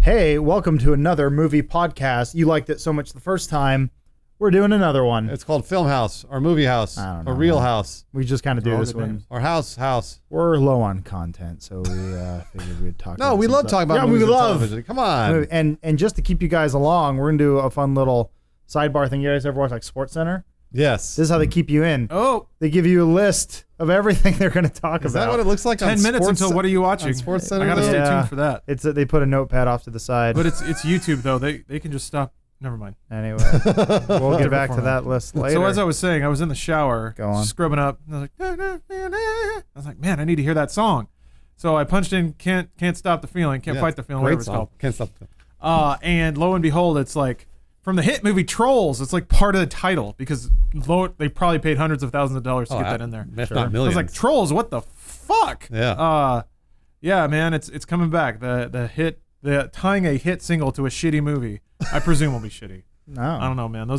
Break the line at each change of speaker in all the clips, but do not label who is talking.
Hey, welcome to another movie podcast. You liked it so much the first time. We're doing another one.
It's called Funhaus or Movie House or Real House.
We just kind of do this one.
Or House.
We're low on content, so we figured we'd talk about
No, we love talking about movies and television. Come on.
And just to keep you guys along, we're going to do a fun little sidebar thing. You guys ever watch like Sports Center?
Yes.
This is how they keep you in.
Oh.
They give you a list of everything they're going to talk about.
Is that what it looks like
10
on
minutes
Sports
until what are you watching?
Sports Center?
I got to stay tuned for that.
They put a notepad off to the side.
But it's YouTube, though. They can just stop. Never mind.
Anyway, we'll get back to that list later.
So as I was saying, I was in the shower, scrubbing up, and I was like, man, I need to hear that song. So I punched in Can't Stop the Feeling, Can't Fight the Feeling, whatever it's called.
Can't Stop the Feeling.
And lo and behold, it's like, from the hit movie Trolls, it's like part of the title because they probably paid hundreds of thousands of dollars to get that in there.
If not millions.
I was like, Trolls, what the fuck?
Yeah.
Yeah, man, it's coming back. The tying a hit single to a shitty movie, I presume will be shitty.
No.
I don't know, man.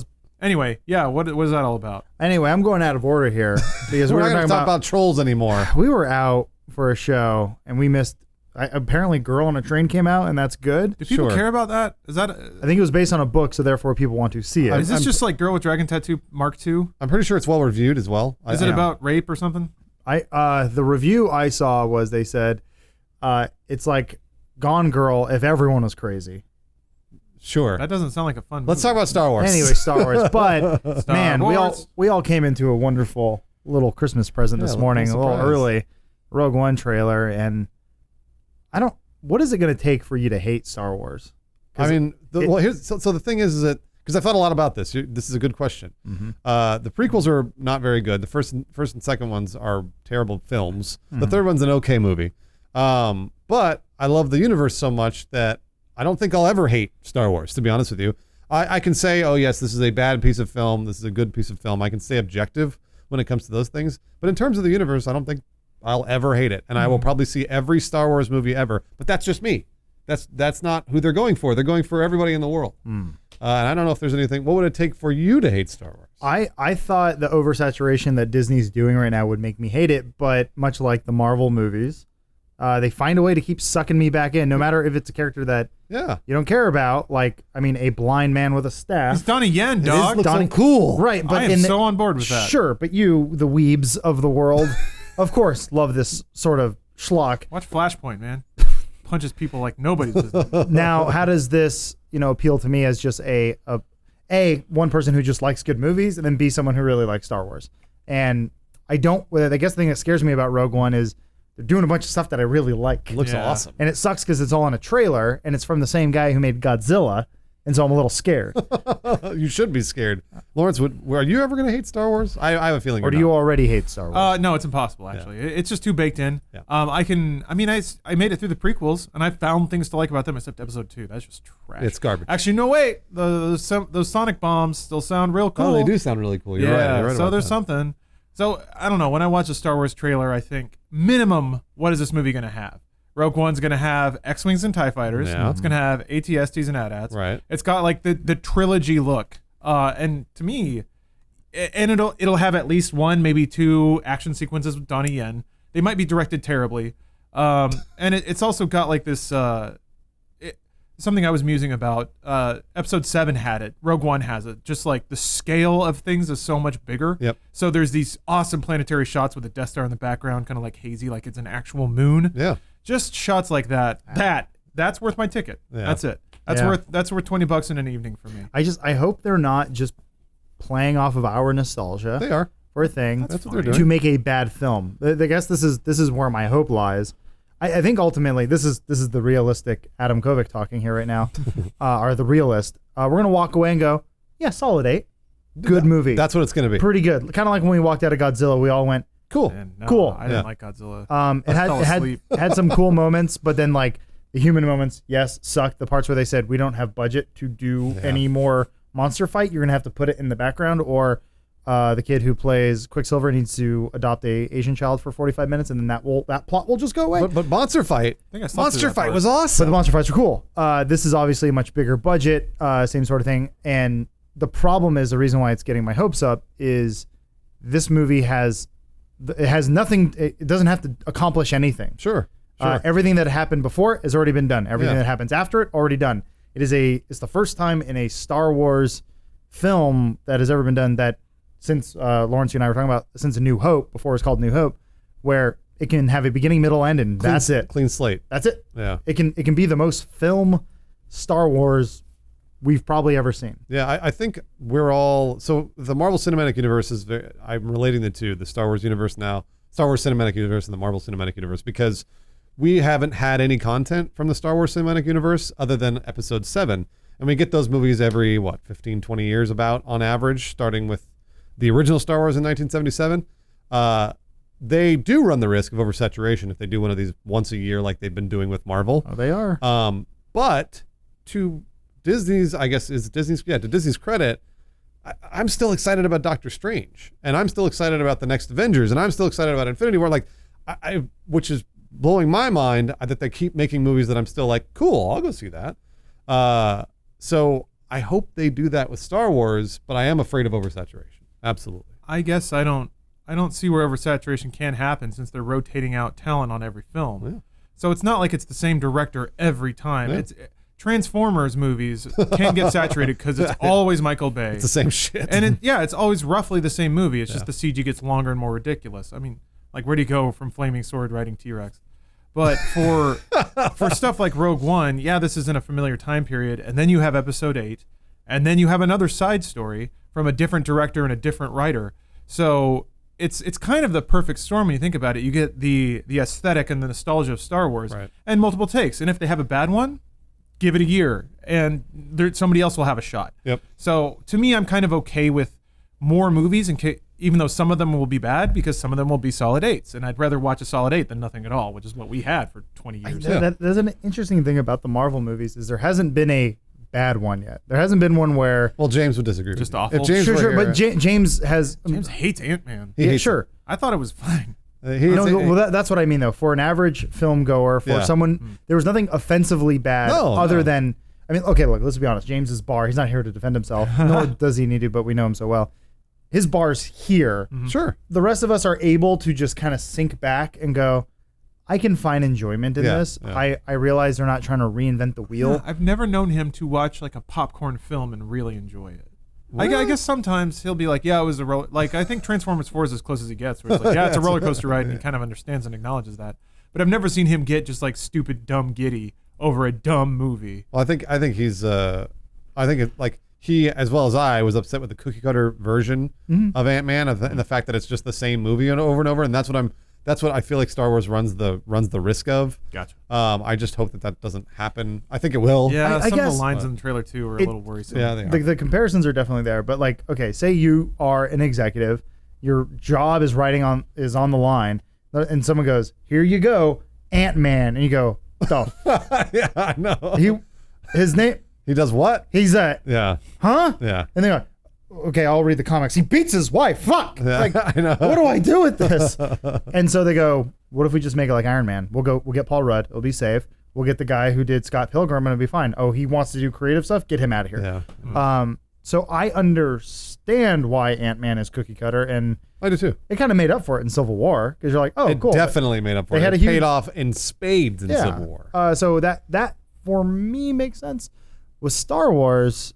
Anyway, yeah, what is that all about?
Anyway, I'm going out of order here because
we're not going to talk about Trolls anymore.
We were out for a show and we missed. Apparently, Girl on a Train came out, and that's good.
Do people care about that? Is that?
I think it was based on a book, so therefore people want to see it.
Is this just like Girl with Dragon Tattoo Mark II?
I'm pretty sure it's well reviewed as well.
Is it about rape or something?
The review I saw was they said it's like Gone Girl if everyone was crazy.
Sure.
That doesn't sound like a fun movie.
Let's talk about Star Wars.
Anyway, Star Wars. But man, we all came into a wonderful little Christmas present this morning, a little early. Rogue One trailer, and what is it going to take for you to hate Star Wars?
I mean, so the thing is that, because I thought a lot about this. This is a good question.
Mm-hmm.
The prequels are not very good. The first and second ones are terrible films. Mm-hmm. The third one's an okay movie. But I love the universe so much that I don't think I'll ever hate Star Wars, to be honest with you. I can say, oh yes, this is a bad piece of film. This is a good piece of film. I can stay objective when it comes to those things. But in terms of the universe, I don't think I'll ever hate it. And I will probably see every Star Wars movie ever. But that's just me. That's not who they're going for. They're going for everybody in the world. And I don't know if there's anything. What would it take for you to hate Star Wars?
I thought the oversaturation that Disney's doing right now would make me hate it. But much like the Marvel movies, they find a way to keep sucking me back in, no matter if it's a character that you don't care about. Like, I mean, a blind man with a staff.
It's Donnie Yen, dog.
It's
so cool.
Right. But
I am so on board with that.
Sure, but you, the weebs of the world, of course, love this sort of schlock.
Watch Flashpoint, man. Punches people like nobody's business.
Now, how does this, appeal to me as just a one person who just likes good movies, and then B, someone who really likes Star Wars? And I guess the thing that scares me about Rogue One is they're doing a bunch of stuff that I really like.
It looks awesome.
And it sucks because it's all on a trailer, and it's from the same guy who made Godzilla, and so I'm a little scared.
You should be scared. Lawrence, are you ever going to hate Star Wars? I have a feeling.
Or do you already hate Star Wars?
No, it's impossible, actually. Yeah. It's just too baked in.
Yeah.
I made it through the prequels, and I found things to like about them, except episode 2. That's just trash.
It's garbage.
Actually, no, wait. Those sonic bombs still sound real cool.
Oh, they do sound really cool. You're right. You're right
so
about
there's
that.
something. So, I don't know. When I watch a Star Wars trailer, I think, minimum, what is this movie going to have? Rogue One's going to have X-Wings and TIE Fighters.
Yeah.
It's going to have AT-STs and AT-ATs.
Right.
It's got like the trilogy look. And to me, and it'll have at least one, maybe two action sequences with Donnie Yen. They might be directed terribly. And it's also got like this, something I was musing about. Episode 7 had it. Rogue One has it. Just like the scale of things is so much bigger.
Yep.
So there's these awesome planetary shots with the Death Star in the background, kind of like hazy, like it's an actual moon.
Yeah.
Just shots like that. That's worth my ticket.
Yeah.
That's it. That's worth $20 in an evening for me.
I hope they're not just playing off of our nostalgia.
They are.
For a thing.
That's what they're doing.
To make a bad film. I guess this is where my hope lies. I think ultimately this is the realistic Adam Kovic talking here right now, or the realist. We're gonna walk away and go, yeah, solid 8, good movie.
That's what it's gonna be.
Pretty good. Kind of like when we walked out of Godzilla, we all went, cool,
Man, no,
cool.
I didn't like Godzilla.
It had some cool moments, but then like the human moments, yes, sucked. The parts where they said we don't have budget to do any more monster fight, you're gonna have to put it in the background, or the kid who plays Quicksilver needs to adopt a Asian child for 45 minutes, and then that plot will just go away.
But Monster Fight, Monster Fight was awesome.
But the monster fights are cool. This is obviously a much bigger budget, same sort of thing. And the problem is, the reason why it's getting my hopes up is this movie has nothing. It doesn't have to accomplish anything.
Sure. Sure.
Everything that happened before has already been done. Everything
Yeah.
that happens after it, already done. It's the first time in a Star Wars film that has ever been done that since Lawrence, you and I were talking about, since A New Hope, before it was called New Hope, where it can have a beginning, middle, end, and that's it.
Clean slate.
That's it.
Yeah.
It can be the most film Star Wars we've probably ever seen.
Yeah, I think we're all, so the Marvel Cinematic Universe is I'm relating the two, the Star Wars universe now, Star Wars Cinematic Universe and the Marvel Cinematic Universe, because we haven't had any content from the Star Wars Cinematic Universe other than Episode 7. And we get those movies every, 15, 20 years about on average, starting with the original Star Wars in 1977. They do run the risk of oversaturation if they do one of these once a year like they've been doing with Marvel.
Oh, they are.
But to Disney's, to Disney's credit, I'm still excited about Doctor Strange, and I'm still excited about the next Avengers, and I'm still excited about Infinity War, which is blowing my mind that they keep making movies that I'm still like, cool, I'll go see that. So I hope they do that with Star Wars, but I am afraid of oversaturation. Absolutely.
I guess I don't see where oversaturation can happen since they're rotating out talent on every film.
Yeah.
So it's not like it's the same director every time.
Yeah.
It's Transformers movies can't get saturated because it's always Michael Bay.
It's the same shit.
And it's always roughly the same movie. It's just the CG gets longer and more ridiculous. I mean, like, where do you go from Flaming Sword riding T-Rex? But for stuff like Rogue One, this is in a familiar time period, and then you have Episode 8, and then you have another side story from a different director and a different writer. So it's kind of the perfect storm when you think about it. You get the aesthetic and the nostalgia of Star Wars,
Right.
and multiple takes. And if they have a bad one, give it a year, and somebody else will have a shot.
Yep.
So to me, I'm kind of okay with more movies, even though some of them will be bad, because some of them will be solid 8s, and I'd rather watch a solid 8 than nothing at all, which is what we had for 20 years.
There's an interesting thing about the Marvel movies is there hasn't been a bad one yet. There hasn't been one where...
Well, James would disagree.
Just
with you.
awful.
If James
Sure,
were
but
here-
James has...
James hates Ant-Man.
He hates
sure.
I thought it was fine.
That's what I mean, though. For an average film goer, for
Yeah.
someone, there was nothing offensively bad other than... I mean, okay, look, let's be honest. James's bar, he's not here to defend himself, nor does he need to, but we know him so well. His bar's here.
Sure.
The rest of us are able to just kind of sink back and go, I can find enjoyment in this.
Yeah.
I realize they're not trying to reinvent the wheel.
I've never known him to watch like a popcorn film and really enjoy it. I guess sometimes he'll be like, it was a roller. Like, I think Transformers 4 is as close as he gets, where it's like, it's a roller coaster ride, and he kind of understands and acknowledges that. But I've never seen him get just like stupid, dumb giddy over a dumb movie.
Well, I think he's he, as well as I, was upset with the cookie cutter version of Ant-Man and the fact that it's just the same movie over and over, and that's what I feel like Star Wars runs the risk of.
Gotcha.
I just hope that doesn't happen. I think it will.
Yeah,
I
some of
guess,
the lines in the trailer too are a little worrisome.
Yeah, they are.
The comparisons are definitely there, but like, okay, say you are an executive, your job is on the line, and someone goes, "Here you go, Ant-Man," and you go, "The
Yeah, I know.
his name,
He does what?
he's a
Yeah.
huh?"
Yeah.
And they're like, "Okay, I'll read the comics. He beats his wife. Fuck!
Yeah,
Like,
I know.
what do I do with this?" And so they go, "What if we just make it like Iron Man? We'll get Paul Rudd. It'll be safe. We'll get the guy who did Scott Pilgrim, and it'll be fine. Oh, he wants to do creative stuff. Get him out of here."
Yeah.
So I understand why Ant-Man is cookie cutter, and
I do too.
it kind of made up for it in Civil War because you're like, "Oh,
It
cool."
definitely made up for
They
it.
had
It
a huge-
paid off in spades in Civil War.
So that for me makes sense. With Star Wars,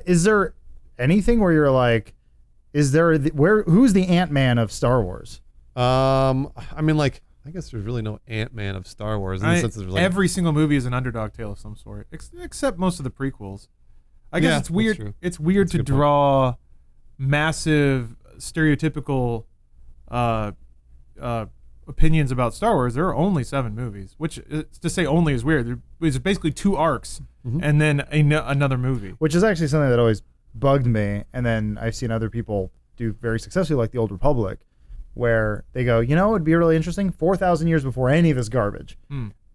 is there anything where you're like, who's the Ant-Man of Star Wars?
I mean, like, I guess there's really no Ant-Man of Star Wars in the sense that there's like
every single movie is an underdog tale of some sort, except most of the prequels. I guess it's weird.
true.
It's weird
That's a
to
good point.
draw massive stereotypical opinions about Star Wars. There are only 7 movies, which to say only is weird. There's basically 2 arcs and then another movie.
Which is actually something that always bugged me, and then I've seen other people do very successfully, like the Old Republic, where they go, it'd be really interesting, 4,000 years before any of this garbage.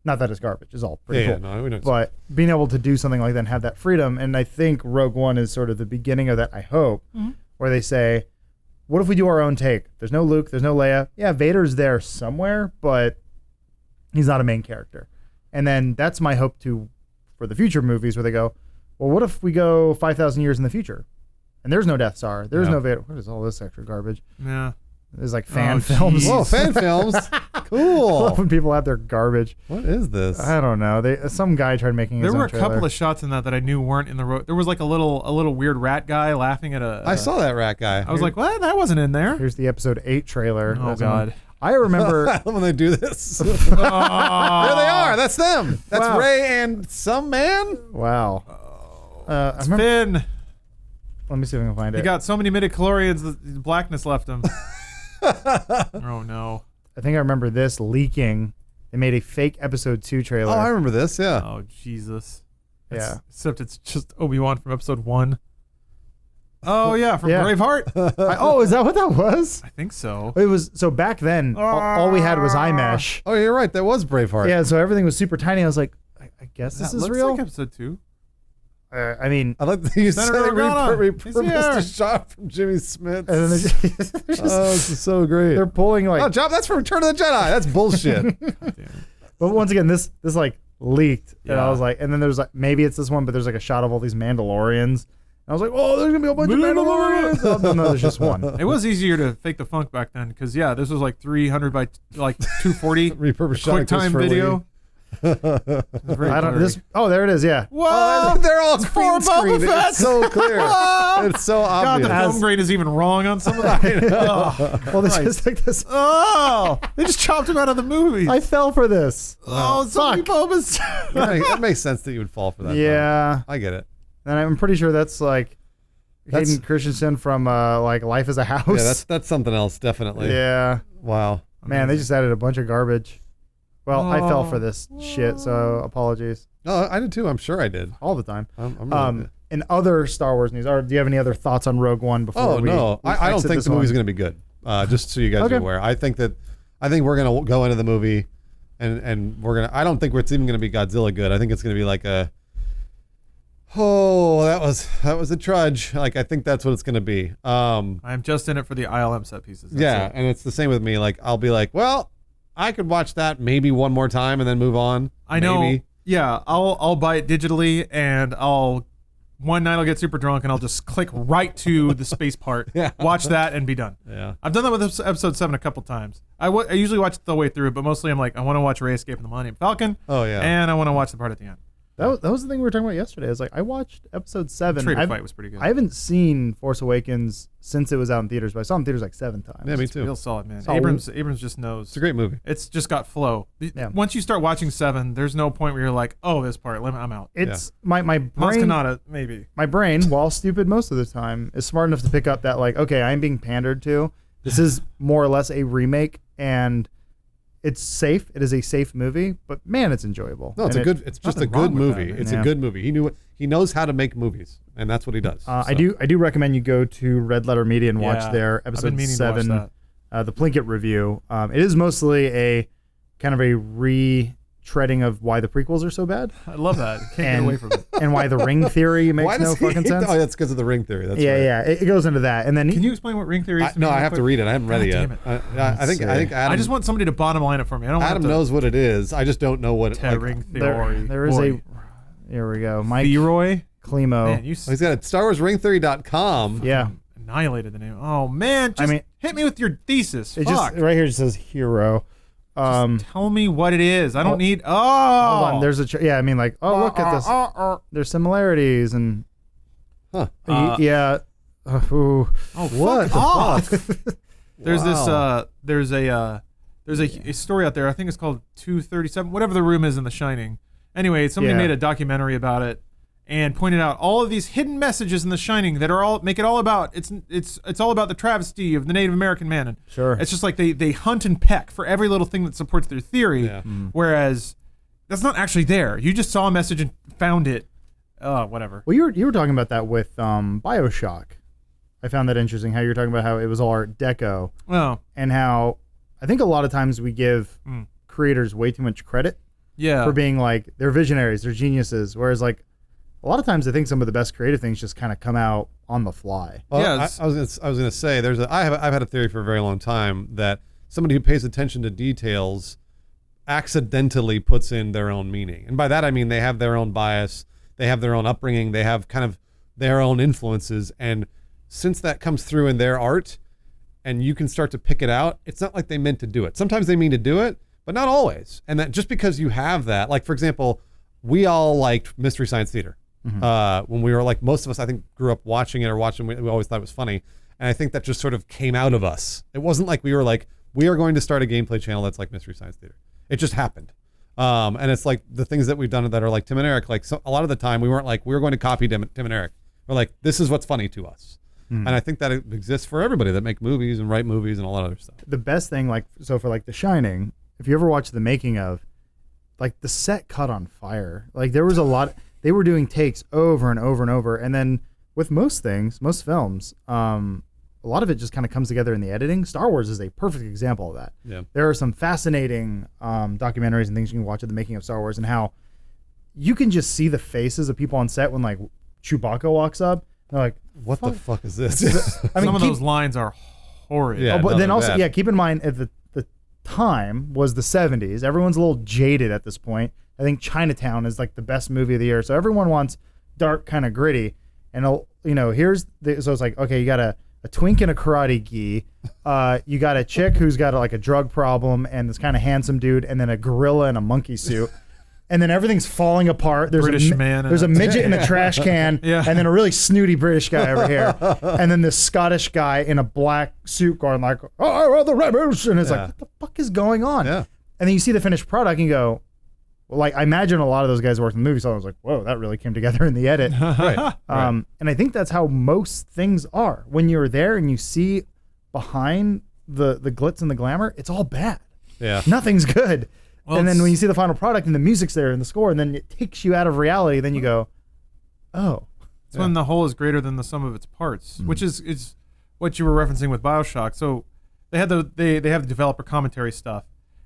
Not that it's garbage, it's all pretty cool.
no, we know.
But being able to do something like that and have that freedom, and I think Rogue One is sort of the beginning of that, I hope, where they say, what if we do our own take? There's no Luke, there's no Leia. Yeah, Vader's there somewhere, but he's not a main character. And then that's my hope for the future movies, where they go, well, what if we go 5,000 years in the future? And there's no Death Star. There's no Vader. What is all this extra garbage?
Yeah.
There's like fan
Oh,
films.
geez.
Whoa, fan films.
I
Cool.
love when people have their garbage.
What is this?
I don't know. Some guy tried making his
There
own
were a
trailer.
couple of shots in that I knew weren't in the road. There was like a little weird rat guy laughing at a.
I saw that rat guy.
I was like, what? That wasn't in there.
Here's the episode 8 trailer.
Oh
That's
God.
I remember.
I love when they do this. There
Oh.
they are. That's them. That's
Wow.
Ray and some man.
Wow. I
It's
remember,
Finn.
let me see if I can find
He
it.
got so many midichlorians, the blackness left him. Oh no.
I think I remember this leaking. They made a fake episode 2 trailer.
Oh, I remember this. Yeah.
Oh Jesus.
Yeah.
Except it's just Obi-Wan from episode 1. Oh yeah, from
Yeah.
Braveheart.
Oh, is that what that was?
I think so.
It was. So back then, all we had was iMesh.
Oh, you're right. That was Braveheart.
Yeah, so everything was super tiny. I was like, I guess this
That
is
looks
real.
like episode 2.
I mean,
I like that you said
Senator
they
Organa. He's
repurposed
here.
a shot from Jimmy Smith.
and then they're just,
Oh, this is so great.
they're pulling
Oh,
like.
Job, that's from Return of the Jedi. That's bullshit.
But once again, this like leaked, and I
Yeah.
was like, and then there's like maybe it's this one, but there's like a shot of all these Mandalorians. And I was like, oh, there's gonna be a bunch of Mandalorians. Oh, no, there's just one.
It was easier to fake the funk back then because yeah, this was like 300 by like 240
Repurposed shot of
QuickTime
Christopher
video.
I don't. This. Oh, there it is. Yeah.
Whoa!
They're all
for
green screen.
Boba Fett.
It's so clear. It's so
God,
obvious.
the film grain is even wrong on some of that. Oh,
Well, this
Christ.
is like this.
Oh, they just chopped him out of the movie.
I fell for this.
Oh, so many Bobas.
That makes sense that you would fall for that.
Yeah.
I get it.
And I'm pretty sure that's like
That's-
Hayden Christensen from like Life as a House.
Yeah, that's something else, definitely.
Yeah.
Wow.
Man, they just added a bunch of garbage. Well, I fell for
Oh.
this shit, so apologies.
No, I did too. I'm sure I did.
All the time.
I'm really
In other Star Wars news, or do you have any other thoughts on Rogue One before
Oh
we
no,
we
I don't
exit
think
this
the movie's
one?
going to be good. Just so you guys
Okay.
are aware, I think we're going to go into the movie, and we're gonna. I don't think it's even going to be Godzilla good. I think it's going to be like a. Oh, that was a trudge. Like I think that's what it's going to be.
I'm just in it for the ILM set pieces. That's
Yeah,
it.
and it's the same with me. Like I'll be like, well, I could watch that maybe one more time and then move on.
I know.
Maybe.
Yeah, I'll buy it digitally, and one night I'll get super drunk, and I'll just click right to the space part,
Yeah.
watch that, and be done.
Yeah.
I've done that with episode 7 a couple times. I usually watch it the way through, but mostly I'm like, I want to watch Ray escaping the Millennium Falcon.
Oh, yeah.
And I want to watch the part at the end.
That was the thing we were talking about yesterday. I was like, I watched episode 7.
Trader
I've-
fight was pretty good.
I haven't seen Force Awakens since it was out in theaters, but I saw it in theaters like 7 times.
Yeah, me
It's
too.
real solid, man.
Solid.
Abrams just knows.
It's a great movie.
It's just got flow.
Yeah.
Once you start watching 7, there's no point where you're like, oh, this part, I'm out.
It's my
Maz
brain.
Kanata, maybe.
My brain, while stupid most of the time, is smart enough to pick up that like, okay, I'm being pandered to. This is more or less a remake, and it's safe. It is a safe movie, but man, it's enjoyable.
No, it's
And
a good. It's just a
nothing wrong
good
with
movie.
that,
It's
yeah.
a good movie. He knows how to make movies, and that's what he does.
I
So.
do recommend you go to Red Letter Media and watch
Yeah,
their
I've been
episode
meaning to watch
7, the Plinkett review. It is mostly a kind of a retreading of why the prequels are so bad
I love that. Can't get
And-
away from it.
and why the ring theory makes
Why
no
does he
fucking
hate
sense.
Oh, that's because of the ring theory. That's
yeah,
right.
yeah, it goes into that, and then
Can you explain what ring theory is?
No, I have to read it. I haven't read it
God
yet.
damn it.
I think Adam.
I just want somebody to bottom line it for me. I don't
Adam
want
knows what it is. I just don't know what.
to ring
there,
theory.
there is
Boy.
here we go, Mike
Leroy.
Klimo.
Man, you
He's got a StarWarsRingTheory.com.
Yeah,
annihilated the name. Oh man, just
I mean-
hit me with your thesis.
it
Fuck.
just right here it says hero.
Tell me what it is. I don't need. Oh,
Hold on, there's a yeah. I mean, like, oh, look at this. There's similarities and
Huh.
yeah. Ooh.
Oh,
What
fuck
the
off.
fuck?
There's
Wow.
this there's a story out there. I think it's called 237, whatever the room is in The Shining. Anyway, somebody
Yeah.
made a documentary about it and pointed out all of these hidden messages in The Shining that are all make it all about it's all about the travesty of the Native American man. And
Sure.
it's just like they hunt and peck for every little thing that supports their theory,
Yeah.
whereas that's not actually there. You just saw a message and found it. Whatever.
Well, you were talking about that with BioShock. I found that interesting how you were talking about how it was all Art Deco
Well,
and how I think a lot of times we give creators way too much credit
yeah.
for being like they're visionaries, they're geniuses, whereas like a lot of times I think some of the best creative things just kind of come out on the fly.
Well,
Yeah,
I was gonna say I've had a theory for a very long time that somebody who pays attention to details accidentally puts in their own meaning, and by that I mean they have their own bias, they have their own upbringing, they have kind of their own influences, and since that comes through in their art, and you can start to pick it out. It's not like they meant to do it. Sometimes they mean to do it, but not always. And that just because you have that, like for example, we all liked Mystery Science Theater. When we were like, most of us, I think, grew up watching it or watching, we always thought it was funny. And I think that just sort of came out of us. It wasn't like we were like, we are going to start a gameplay channel that's like Mystery Science Theater. It just happened. And it's like the things that we've done that are like Tim and Eric, like a lot of the time we weren't like, we were going to copy Tim and Eric. We're like, this is what's funny to us. And I think that it exists for everybody that make movies and write movies and a lot of other stuff.
The best thing, like, so for like The Shining, if you ever watch the making of, like, the set caught on fire. Like, there was a lot, they were doing takes over and over and over. And then with most things, most films, a lot of it just kind of comes together in the editing. Star Wars is a perfect example of that.
Yeah.
There are some fascinating documentaries and things you can watch of the making of Star Wars and how you can just see the faces of people on set when, like, Chewbacca walks up. They're like,
what the fuck is this?
I mean, some of those lines are horrid.
Yeah,
but then also,
bad.
keep in mind at the time was the 70s. Everyone's a little jaded at this point. I think Chinatown is like the best movie of the year. So everyone wants dark, kind of gritty. And, you know, so it's like, okay, you got a twink and a karate gi. You got a chick who's got like a drug problem and this kind of handsome dude, and then a gorilla in a monkey suit. And then everything's falling apart. There's there's a midget in a trash can, and then a really snooty British guy over here, and then this Scottish guy in a black suit going like, "Oh, well, the rebels," and it's like, what the fuck is going on?
Yeah.
And then you see the finished product and you go, well, like, I imagine a lot of those guys worked in the movie, so I was like, whoa, that really came together in the edit.
Right.
And I think that's how most things are. When you're there and you see behind the glitz and the glamour, it's all bad.
Yeah.
Nothing's good.
Well,
and then when you see the final product and the music's there and the score, and then it takes you out of reality, then you go, oh.
It's when the whole is greater than the sum of its parts, which is what you were referencing with BioShock. So they have they have the developer commentary stuff,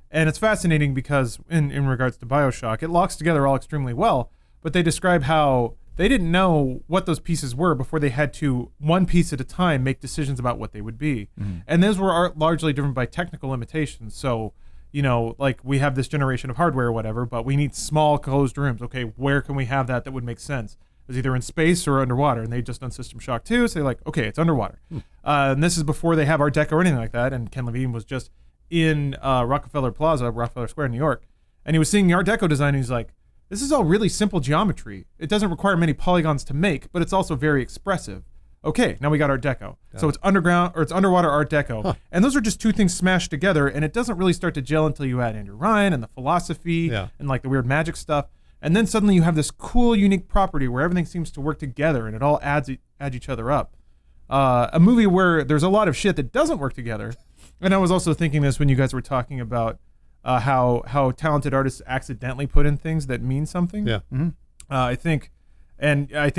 and it's fascinating because in regards to BioShock, it locks together all extremely well, but they describe how they didn't know what those pieces were before they had to, one piece at a time, make decisions about what they would be. And those were largely driven by technical limitations. So, you know, like, we have this generation of hardware or whatever, but we need small closed rooms. Okay, where can we have that would make sense? It's either in space or underwater, and they just done System Shock 2, so they're like, okay, it's underwater. And this is before they have Art Deco or anything like that, and Ken Levine was just in Rockefeller Square, New York, and he was seeing the Art Deco design, and he's like, this is all really simple geometry. It doesn't require many polygons to make, but it's also very expressive. Okay, now we got Art Deco. So it's underwater Art Deco. And those are just two things smashed together, and it doesn't really start to gel until you add Andrew Ryan and the philosophy and like the weird magic stuff. And then suddenly you have this cool, unique property where everything seems to work together and it all adds each other up. A movie where there's a lot of shit that doesn't work together. And I was also thinking this when you guys were talking about how talented artists accidentally put in things that mean something.
Yeah.
I think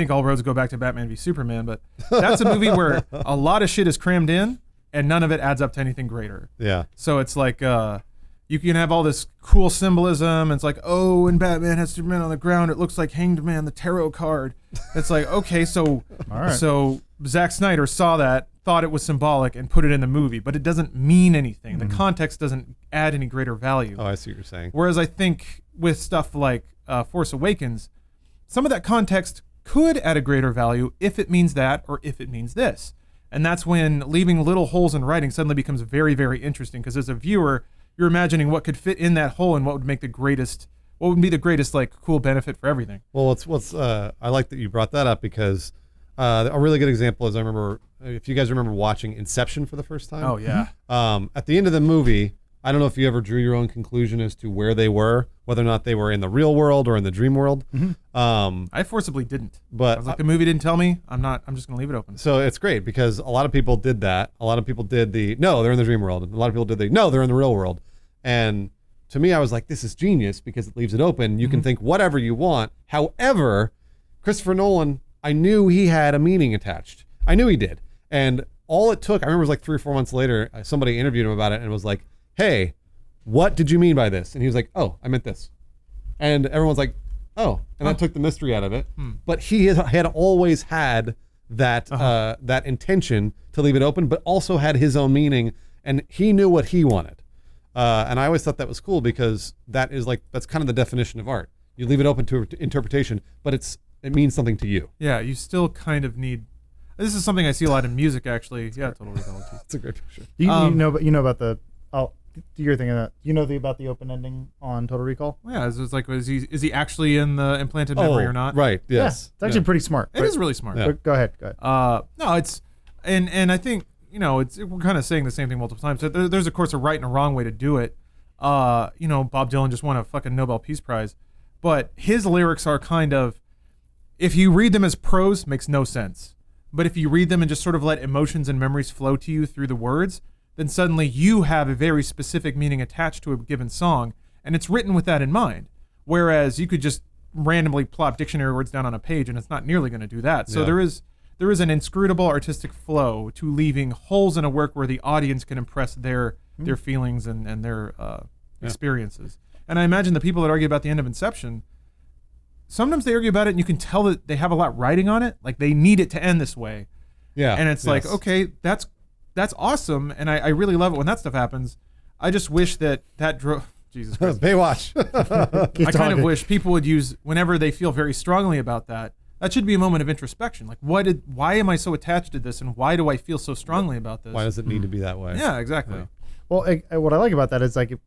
all roads go back to Batman v Superman, but that's a movie where a lot of shit is crammed in and none of it adds up to anything greater.
Yeah.
So it's like you can have all this cool symbolism, and it's like, oh, when Batman has Superman on the ground, it looks like Hanged Man, the tarot card. It's like, okay, so so Zack Snyder saw that, thought it was symbolic, and put it in the movie, but it doesn't mean anything. The context doesn't add any greater value.
Oh, I see what you're saying.
Whereas I think with stuff like Force Awakens, some of that context could add a greater value if it means that or if it means this. And that's when leaving little holes in writing suddenly becomes very, very interesting, because as a viewer, you're imagining what could fit in that hole and what would be the greatest like cool benefit for everything.
Well, I like that you brought that up, because a really good example is, I remember, if you guys remember watching Inception for the first time.
Oh yeah.
At the end of the movie, I don't know if you ever drew your own conclusion as to where they were, whether or not they were in the real world or in the dream world.
I forcibly didn't.
But
I was like, the movie didn't tell me. I'm just gonna leave it open.
So it's great, because a lot of people did that. A lot of people did no, they're in the dream world. And a lot of people did no, they're in the real world. And to me, I was like, this is genius, because it leaves it open. You can think whatever you want. However, Christopher Nolan, I knew he had a meaning attached. I knew he did. And all it took, I remember it was like 3 or 4 months later, somebody interviewed him about it and was like, hey, what did you mean by this? And he was like, oh, I meant this. And everyone's like, oh. And that took the mystery out of it. But he had always had that that intention to leave it open, but also had his own meaning, and he knew what he wanted. And I always thought that was cool, because that's kind of the definition of art. You leave it open to interpretation, but it means something to you.
Yeah, you still kind of need. This is something I see a lot in music, actually. Yeah, Total Recall.
That's a great picture.
Do you know about the? Oh, you're thinking that. You know about the open ending on Total Recall?
Yeah, it's like, is he actually in the implanted memory or not?
Right. Yes.
Yeah, it's actually pretty smart.
It is really smart.
Yeah.
Go ahead.
No, it's and I think we're kind of saying the same thing multiple times. So there's of course a right and a wrong way to do it. Bob Dylan just won a fucking Nobel Peace Prize, but his lyrics are kind of, if you read them as prose, makes no sense. But if you read them and just sort of let emotions and memories flow to you through the words, then suddenly you have a very specific meaning attached to a given song, and it's written with that in mind. Whereas you could just randomly plop dictionary words down on a page, and it's not nearly going to do that. So there is an inscrutable artistic flow to leaving holes in a work where the audience can impress their feelings and their experiences. And I imagine the people that argue about the end of Inception, sometimes they argue about it and you can tell that they have a lot riding on it. Like they need it to end this way.
Yeah.
And it's like, okay, that's awesome. And I really love it when that stuff happens. I just wish that drove, Jesus Christ.
Baywatch.
I kind of wish people would use, whenever they feel very strongly about that should be a moment of introspection. Like why am I so attached to this and why do I feel so strongly about this?
Why does it need to be that way?
Yeah, exactly.
Yeah.
Well, what I like about that is like a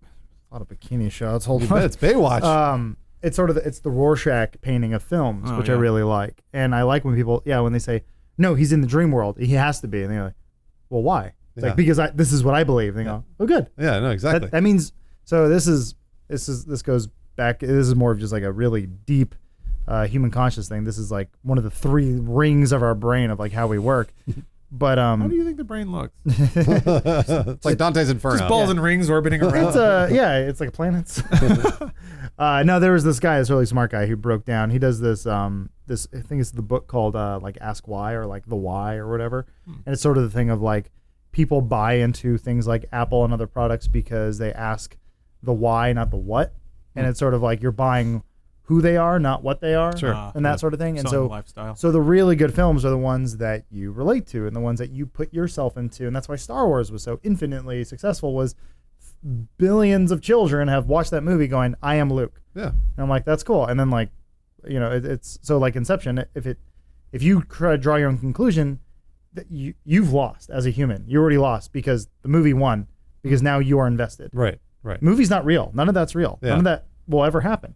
lot of bikini shots. Hold on.
It's Baywatch.
It's sort of it's the Rorschach painting of films, which I really like. And I like when people, when they say, no, he's in the dream world. He has to be. And they're like, well, why? It's like, because this is what I believe. And they go, oh, good.
Yeah, no, exactly.
That means, so this goes back, this is more of just like a really deep human conscious thing. This is like one of the 3 rings of our brain of like how we work. But
how do you think the brain looks?
It's like Dante's Inferno.
Just balls and rings orbiting around.
It's like planets. No, there was this guy, this really smart guy who broke down. He does this I think it's the book called like Ask Why or like The Why or whatever. And it's sort of the thing of like people buy into things like Apple and other products because they ask the why, not the what. And it's sort of like you're buying who they are, not what they are, and that sort of thing. And so
lifestyle.
So the really good films are the ones that you relate to and the ones that you put yourself into. And that's why Star Wars was so infinitely successful, was billions of children have watched that movie going, I am Luke.
Yeah.
And I'm like, that's cool. And then like, it's so like Inception, if you try to draw your own conclusion, you've lost as a human. You already lost because the movie won, because now you are invested.
Right.
Movie's not real. None of that's real.
Yeah.
None of that will ever happen.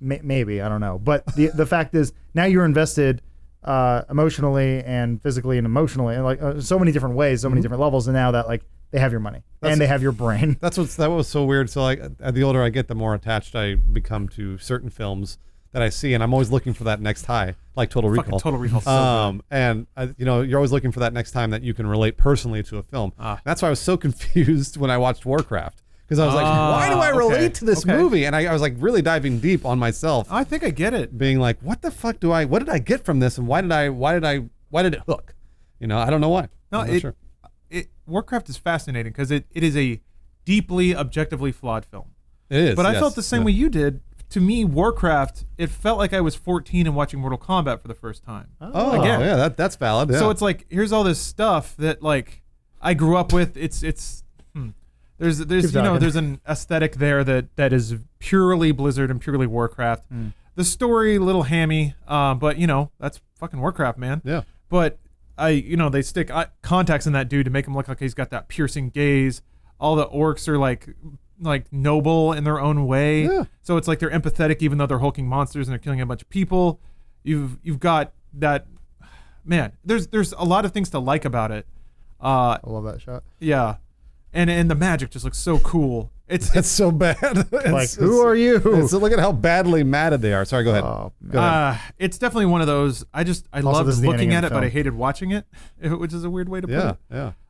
Maybe, I don't know. But the fact is, now you're invested emotionally and physically and emotionally, and like so many different ways, so many different levels. And now that like they have your money and they have your brain.
That was so weird. So like the older I get, the more attached I become to certain films that I see, and I'm always looking for that next high, like Total Recall.
Total Recall. So good.
And you're always looking for that next time that you can relate personally to a film. That's why I was so confused when I watched Warcraft. Because I was like, why do I relate to this movie? And I was like really diving deep on myself.
I think I get it.
Being like, what the fuck what did I get from this? And why did it hook? I don't know why.
No, Warcraft is fascinating because it is a deeply objectively flawed film.
It is.
But I felt the same way you did. To me, Warcraft, it felt like I was 14 and watching Mortal Kombat for the first time.
Oh,
again.
Yeah, that's valid. Yeah.
So it's like, here's all this stuff that like I grew up with. There's there's an aesthetic there that is purely Blizzard and purely Warcraft. The story a little hammy, but that's fucking Warcraft, man.
Yeah.
But they stick contacts in that dude to make him look like he's got that piercing gaze. All the orcs are like noble in their own way.
Yeah.
So it's like they're empathetic even though they're hulking monsters and they're killing a bunch of people. You've got that, man. There's a lot of things to like about it.
I love that shot.
Yeah. And the magic just looks so cool.
It's so bad.
Who are you?
Look at how badly matted they are. Sorry, go ahead. Go ahead.
It's definitely one of those. I loved looking at it, but I hated watching it, which is a weird way to put it.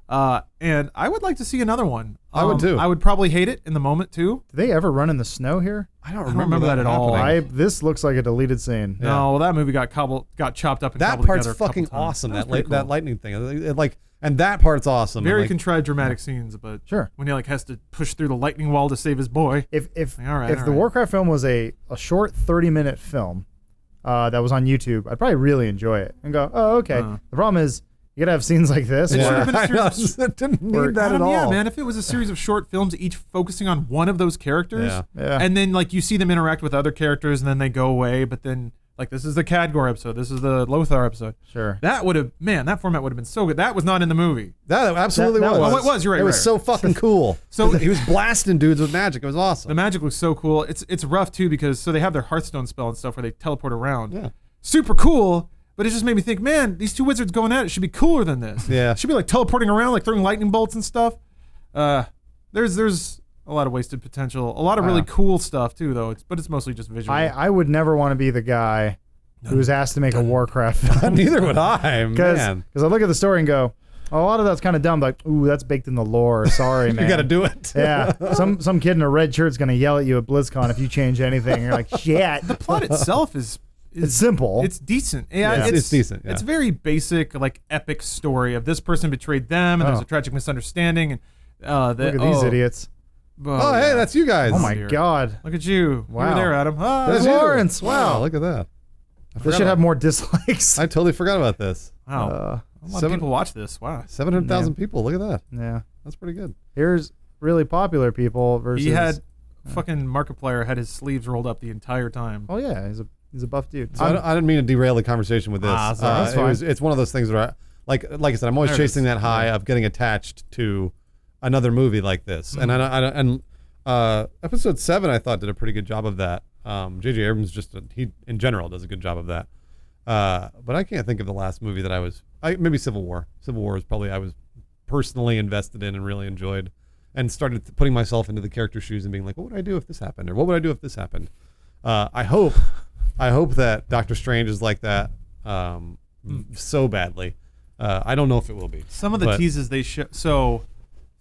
Yeah.
And I would like to see another one.
I would too.
I would probably hate it in the moment too.
Did they ever run in the snow here?
I don't remember that at all.
This looks like a deleted scene.
Yeah. No, well, that movie got chopped up and
that
cobbled
part's
together
fucking awesome.
That
that lightning thing. And that part's awesome.
Very contrived dramatic scenes, but
sure.
When he has to push through the lightning wall to save his boy.
If the Warcraft film was a short 30-minute film that was on YouTube, I'd probably really enjoy it and go, oh, okay. The problem is you gotta have scenes like this.
It should have been a series
of didn't need that at all.
Yeah, man. If it was a series of short films, each focusing on one of those characters,
yeah.
and then you see them interact with other characters, and then they go away, but then Like this is the Khadgor episode. This is the Lothar episode.
Sure.
That format would have been so good. That was not in the movie.
That absolutely
That
was.
Oh, it was. You're right.
It was
right.
so fucking cool.
So-
he was blasting dudes with magic. It was awesome.
The magic looks so cool. It's rough too because they have their Hearthstone spell and stuff where they teleport around.
Yeah.
Super cool. But it just made me think, man, these two wizards going at it should be cooler than this.
Yeah.
It should be like teleporting around, like throwing lightning bolts and stuff. There's a lot of wasted potential. A lot of really cool stuff too, though. But it's mostly just visual.
I would never want to be the guy who was asked to make a Warcraft film.
Neither would I, man.
Because I look at the story and go, a lot of that's kind of dumb. Like, ooh, that's baked in the lore. Sorry, man.
You got to do it.
Yeah. Some kid in a red shirt's going to yell at you at BlizzCon if you change anything. You're like, shit.
the plot itself is
It's simple.
It's decent. Yeah,
It's decent. Yeah.
It's very basic, like epic story of this person betrayed them, and there's a tragic misunderstanding, and
Look at these idiots.
Oh, hey, that's you guys.
Oh, my
dear.
God.
Look at you.
Wow.
You were there, Adam. Ah,
There's
you.
Lawrence. Wow.
Look at that.
They should have more dislikes.
I totally forgot about this.
wow. A lot of people watch this. Wow.
700,000 people. Look at that.
Yeah.
That's pretty good.
Here's really popular people versus.
He had fucking Markiplier had his sleeves rolled up the entire time.
Oh, yeah. He's a buff dude.
So I didn't mean to derail the conversation with this.
Sorry. That's
fine.
It's one of those things where, like I said, I'm always
There it
chasing
is.
that high of getting attached to another movie like this. And episode 7, I thought, did a pretty good job of that. J.J. Abrams he in general does a good job of that. But I can't think of the last movie that maybe Civil War. Civil War is probably I was personally invested in and really enjoyed, and started putting myself into the character's shoes and being like, what would I do if this happened, or what would I do if this happened? I hope that Doctor Strange is like that so badly. I don't know if it will be.
Some of the teases they show. So
Well,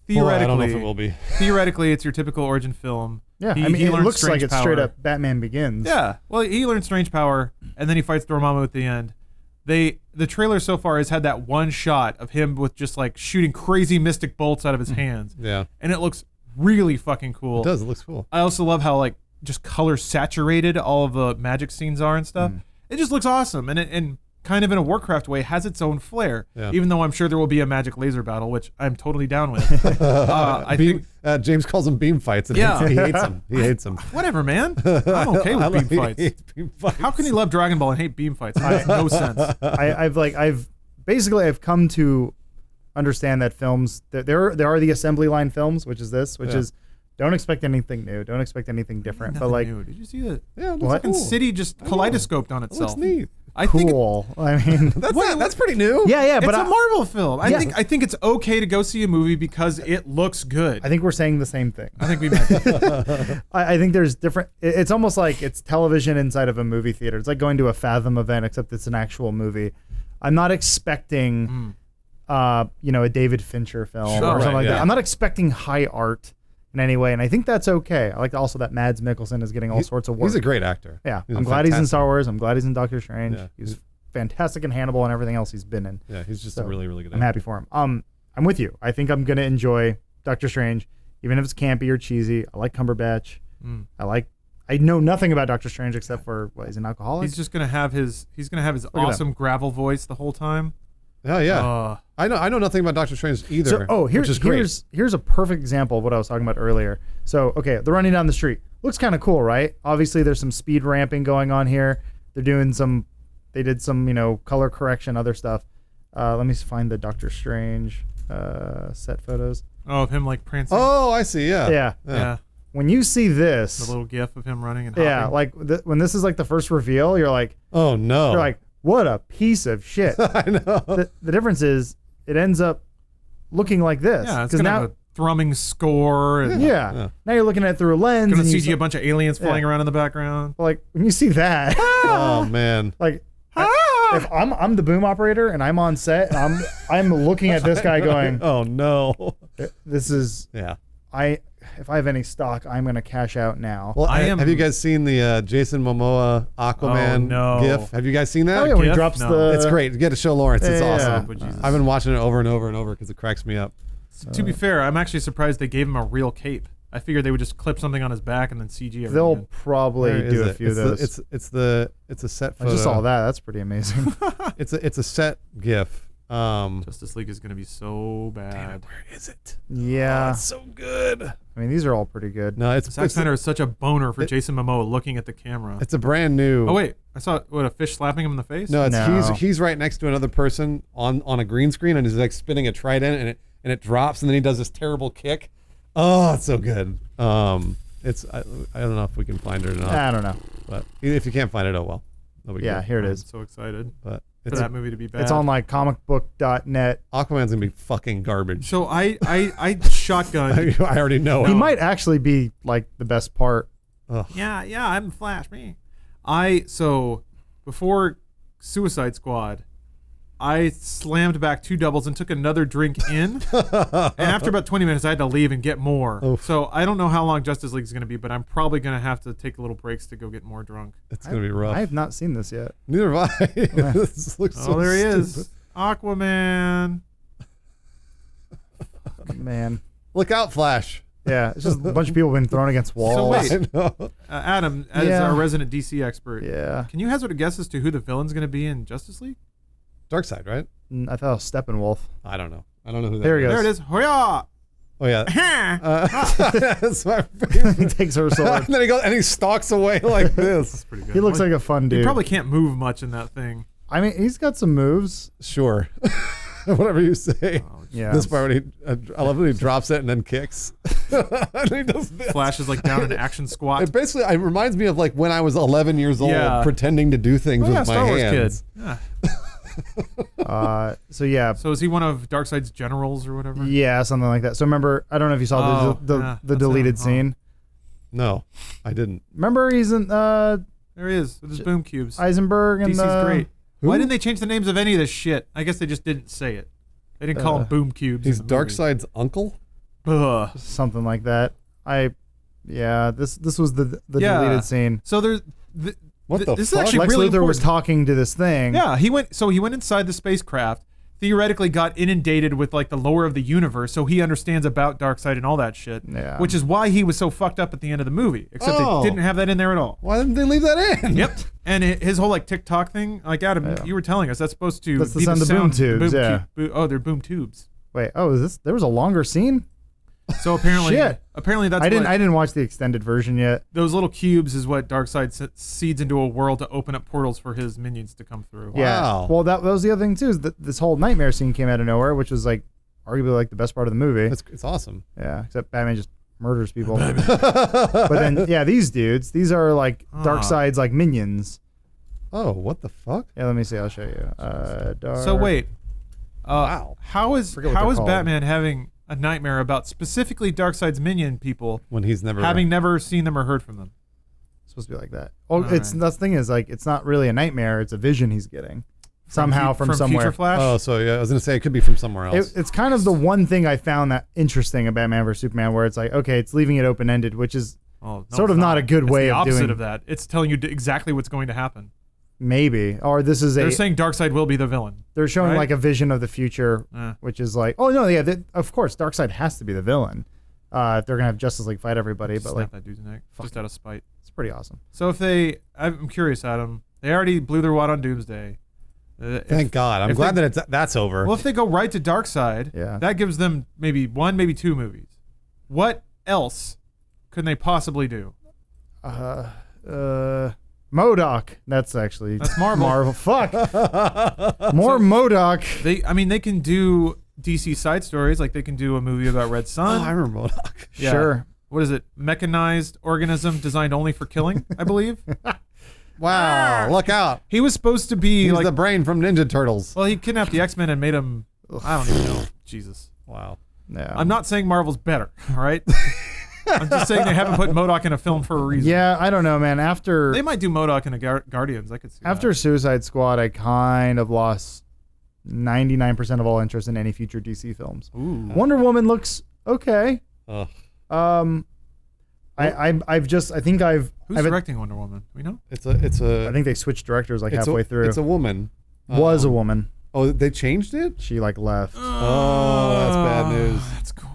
theoretically,
I don't know if it will be.
Theoretically, it's your typical origin film.
Yeah.
He
it
learns
looks like
strange
it's
power.
straight up Batman Begins.
Yeah. Well, he learns strange power, and then he fights Dormammu at the end. The trailer so far has had that one shot of him with just like shooting crazy mystic bolts out of his hands.
Yeah.
And it looks really fucking cool.
It does. It looks cool.
I also love how like just color saturated all of the magic scenes are and stuff. It just looks awesome, and kind of in a Warcraft way has its own flair.
Yeah.
Even though I'm sure there will be a magic laser battle, which I'm totally down with. I think
James calls them beam fights. And
Yeah.
he hates them. He hates them.
whatever, man. I'm okay with beam fights.
Beam fights.
How can he love Dragon Ball and hate beam fights? It makes no sense.
I've come to understand that films there are the assembly line films, which is don't expect anything new, don't expect anything different. But
Nothing
like
new. Did you see that?
Yeah, it looks
What?
Fucking
cool.
city just kaleidoscoped on
It
itself.
looks neat.
I think
cool. I mean,
That's pretty new.
yeah, but
it's a Marvel film. I
Yeah.
think it's okay to go see a movie because it looks good.
I think we're saying the same thing.
I think we meant
I think there's different. It's almost like it's television inside of a movie theater. It's like going to a Fathom event, except it's an actual movie. I'm not expecting, a David Fincher film
Sure.
or something
Right,
like
yeah.
that. I'm not expecting high art in any way, and I think that's okay. I like also that Mads Mikkelsen is getting all sorts of work.
He's a great actor.
Yeah,
He's
I'm glad he's in
fantastic-
Star Wars. I'm glad he's in Doctor Strange.
Yeah.
He's fantastic in Hannibal and everything else he's been in.
Yeah, he's just
So,
a really, really good
I'm
actor.
happy for him. I'm with you. I think I'm gonna enjoy Doctor Strange, even if it's campy or cheesy. I like Cumberbatch. I know nothing about Doctor Strange except for he's an alcoholic.
he's just gonna have his
at
awesome gravel voice the whole time.
Oh yeah. I know nothing about Doctor Strange either.
Here's
which is great.
here's a perfect example of what I was talking about earlier. So they're running down the street. Looks kind of cool, right? Obviously, there's some speed ramping going on here. They did some color correction, other stuff. Let me find the Doctor Strange set photos.
Oh, of him like prancing.
Oh, I see. Yeah.
yeah.
When you see this,
The little gif of him running and hopping.
like when this is like the first reveal, you're like,
Oh no.
what a piece of shit.
I know.
The difference is it ends up looking like this.
Yeah, it's
'Cause
gonna
now,
have a thrumming score. And
yeah. Now you're looking at it through a lens.
Gonna
and you
CG a bunch of aliens flying around in the background.
like when you see that,
Oh man.
like if I'm the boom operator and I'm on set and I'm looking at this guy going,
Oh no.
this is
Yeah.
if I have any stock, I'm gonna cash out now.
Well,
I am-
have you guys seen the Jason Momoa Aquaman
no.
gif? Have you guys seen that?
Oh yeah, when he
GIF?
drops
No.
the
It's great. You got to show Lawrence. It's
Yeah.
awesome.
But Jesus.
I've been watching it over and over and over because it cracks me up.
To be fair, I'm actually surprised they gave him a real cape. I figured they would just clip something on his back and then CG everything.
They'll
in.
probably
Where
do
is
a
it?
few of those.
It's a set
I
photo.
just saw that. That's pretty amazing.
It's a set gif.
Justice League is gonna be so bad.
Where is it?
Yeah.
It's so good.
I mean, these are all pretty good.
No,
Zack Snyder is such a boner for Jason Momoa looking at the camera.
It's a brand new.
Oh wait, I saw a fish slapping him in the face.
No,
No.
he's right next to another person on a green screen, and he's like spinning a trident, and it drops, and then he does this terrible kick. Oh, it's so good. It's I don't know if we can find it or not.
I don't know.
But if you can't find it, oh well. No big deal.
Here it
I'm
is.
so excited
But
for that movie to be bad.
It's on like comicbook.net.
Aquaman's gonna be fucking garbage.
So I shotgunned.
I already know.
He might actually be like the best part.
Yeah, I'm Flash, me. So before Suicide Squad, I slammed back 2 doubles and took another drink in. And after about 20 minutes, I had to leave and get more.
Oof.
So I don't know how long Justice League is going to be, but I'm probably going to have to take little breaks to go get more drunk.
It's gonna be rough.
I have not seen this yet.
Neither have I. This looks so
There he
stupid.
is. Aquaman.
Man.
Look out, Flash.
Yeah, it's just a bunch of people been thrown against walls.
wait.
I know.
Adam, as
Yeah.
our resident DC expert,
Yeah.
can you hazard a guess as to who the villain's going to be in Justice League?
Darkseid, right?
I thought it was Steppenwolf.
I don't know. I don't know who that
There he
is.
goes.
There it is. Hoya!
Oh yeah. That's my
He
favorite.
takes her sword.
And then he goes and he stalks away like this.
Pretty good.
He looks like a fun
He
dude.
probably can't move much in that thing.
I mean, he's got some moves.
Sure. Whatever you say.
Oh,
Yeah.
This part when I love when he drops it and then kicks. And he does this.
Flash is like down in action squat.
It basically it reminds me of like when I was 11 years old
Yeah.
pretending to do things
Oh, yeah,
with my
Star Wars
hands.
kid. Yeah.
So yeah,
So is he one of Darkseid's generals or whatever?
yeah, something like that. So remember, I don't know if you saw
Oh,
the
yeah, that's
deleted
him, huh.
scene.
No, I didn't.
Remember, he's in
There he is with his boom cubes.
Eisenberg and
DC's great.
Who?
Why didn't they change the names of any of this shit? I guess they just didn't say it. They didn't call him boom cubes.
He's
in the movie.
Darkseid's uncle?
Ugh.
something like that. This was the
Yeah.
deleted scene.
So there's
What the
this
fuck?
is actually
Lex
really
Luthor was
important.
talking to this thing.
Yeah, he went inside the spacecraft, theoretically got inundated with like the lore of the universe, so he understands about Darkseid and all that shit.
Yeah.
Which is why he was so fucked up at the end of the movie. Except
Oh.
they didn't have that in there at all.
Why didn't they leave that in?
Yep. And his whole like TikTok thing, like Adam,
Yeah.
you were telling us that's supposed to
That's the
be
sound of boom tubes, yeah.
They're boom tubes.
Wait. Oh, is this? There was a longer scene.
So apparently,
Shit.
that's
I
what
didn't watch the extended version yet.
those little cubes is what Darkseid seeds into a world to open up portals for his minions to come through.
Yeah.
Wow.
Well, that was the other thing too. Is that this whole nightmare scene came out of nowhere, which was like arguably like the best part of the movie.
It's awesome.
Yeah. Except Batman just murders people. But then, yeah, these dudes, these are like Darkseid's like minions.
Oh, what the fuck?
Yeah. Let me see. I'll show you. Dark.
So wait,
Wow.
how is
Forget what they're called.
Batman having a nightmare about specifically Darkseid's minion people,
When he's never
having never seen them or heard from them?
It's supposed to be like that. Oh,
All
that's the thing is like it's not really a nightmare. It's a vision he's getting somehow from somewhere.
Future Flash.
Oh, so yeah, I was gonna say it could be from somewhere else.
It's kind of the one thing I found that interesting about Batman vs Superman, where it's like, okay, it's leaving it open ended, which is
Oh, no,
sort
it's
of not a good
It's
way
the
of
opposite
doing-
of that. It's telling you exactly what's going to happen.
maybe, or this is
They're saying Darkseid will be the villain.
they're showing
right?
like a vision of the future,
Eh.
which is like, oh no, yeah, of course, Darkseid has to be the villain. If they're gonna have Justice League fight everybody, but
Snap
like,
that dude's neck just out of spite.
it's pretty awesome.
So I'm curious, Adam. They already blew their wad on Doomsday.
Thank God. I'm
if
glad
they-
that's over.
Well, if they go right to Darkseid,
Yeah.
that gives them maybe 1, maybe 2 movies. What else could they possibly do?
MODOK. That's actually
That's Marvel.
Marvel. Fuck. More MODOK.
They can do DC side stories, like they can do a movie about Red
oh,
Sun.
I remember MODOK.
Yeah.
Sure.
What is it? Mechanized organism designed only for killing, I believe.
Wow, look out.
He was supposed to be
He's
like
the brain from Ninja Turtles.
well, he kidnapped the X-Men and made them I don't even know. Jesus.
Wow.
Yeah.
I'm not saying Marvel's better, all right? I'm just saying they haven't put MODOK in a film for a reason.
Yeah, I don't know, man. After
They might do MODOK in the Guardians. I could see
After
that.
Suicide Squad, I kind of lost 99% of all interest in any future DC films.
Ooh.
Wonder Woman looks okay.
Ugh.
I think I've
Who's directing Wonder Woman? Do we know?
It's a.
I think they switched directors like
it's
halfway
a,
through.
It's a woman.
Was a woman.
Oh, they changed it.
She like left.
Oh, that's bad news.
That's cool.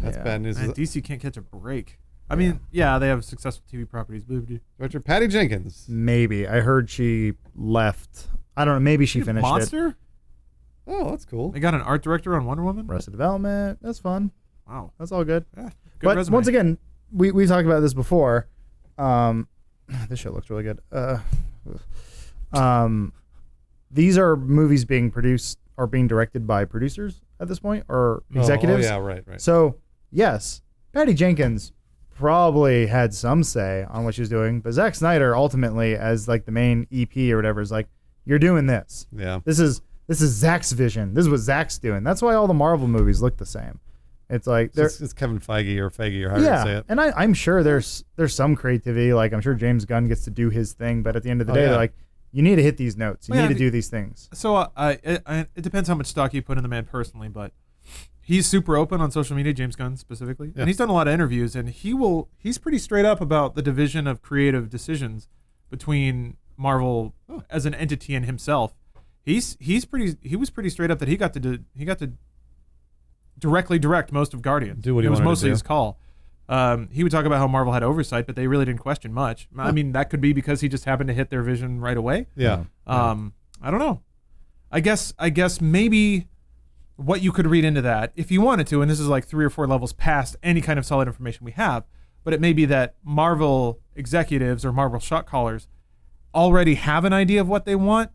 That's
Yeah.
bad news.
Man, DC can't catch a break. I mean, yeah, they have successful TV properties.
Director Patty Jenkins.
Maybe I heard she left. I don't know. Maybe she finished it.
Monster?
Oh, that's cool.
They got an art director on Wonder Woman?
Arrested Development. That's fun.
Wow.
That's all good.
Yeah, good
But
resume.
once again, we've talked about this before. This show looks really good. These are movies being produced or being directed by producers at this point or executives.
Oh, yeah, right.
So, yes, Patty Jenkins probably had some say on what she was doing, but Zack Snyder ultimately, as like the main EP or whatever, is like, you're doing this.
Yeah.
This is Zack's vision. This is what Zack's doing. That's why all the Marvel movies look the same. It's like
It's Kevin Feige or however you say it.
and I'm sure there's some creativity. Like I'm sure James Gunn gets to do his thing, but at the end of the day, they're like, you need to hit these notes. You need to do these things.
So it depends how much stock you put in the man personally, but he's super open on social media, James Gunn specifically, and he's done a lot of interviews, and he's pretty straight up about the division of creative decisions between Marvel as an entity and himself. He was pretty straight up that he got to directly direct most of Guardians.
Do what he
It was
wanted to
mostly
do.
his call. He would talk about how Marvel had oversight, but they really didn't question much. I mean, that could be because he just happened to hit their vision right away.
Yeah.
I don't know. I guess maybe what you could read into that, if you wanted to, and this is like 3 or 4 levels past any kind of solid information we have, but it may be that Marvel executives or Marvel shot callers already have an idea of what they want,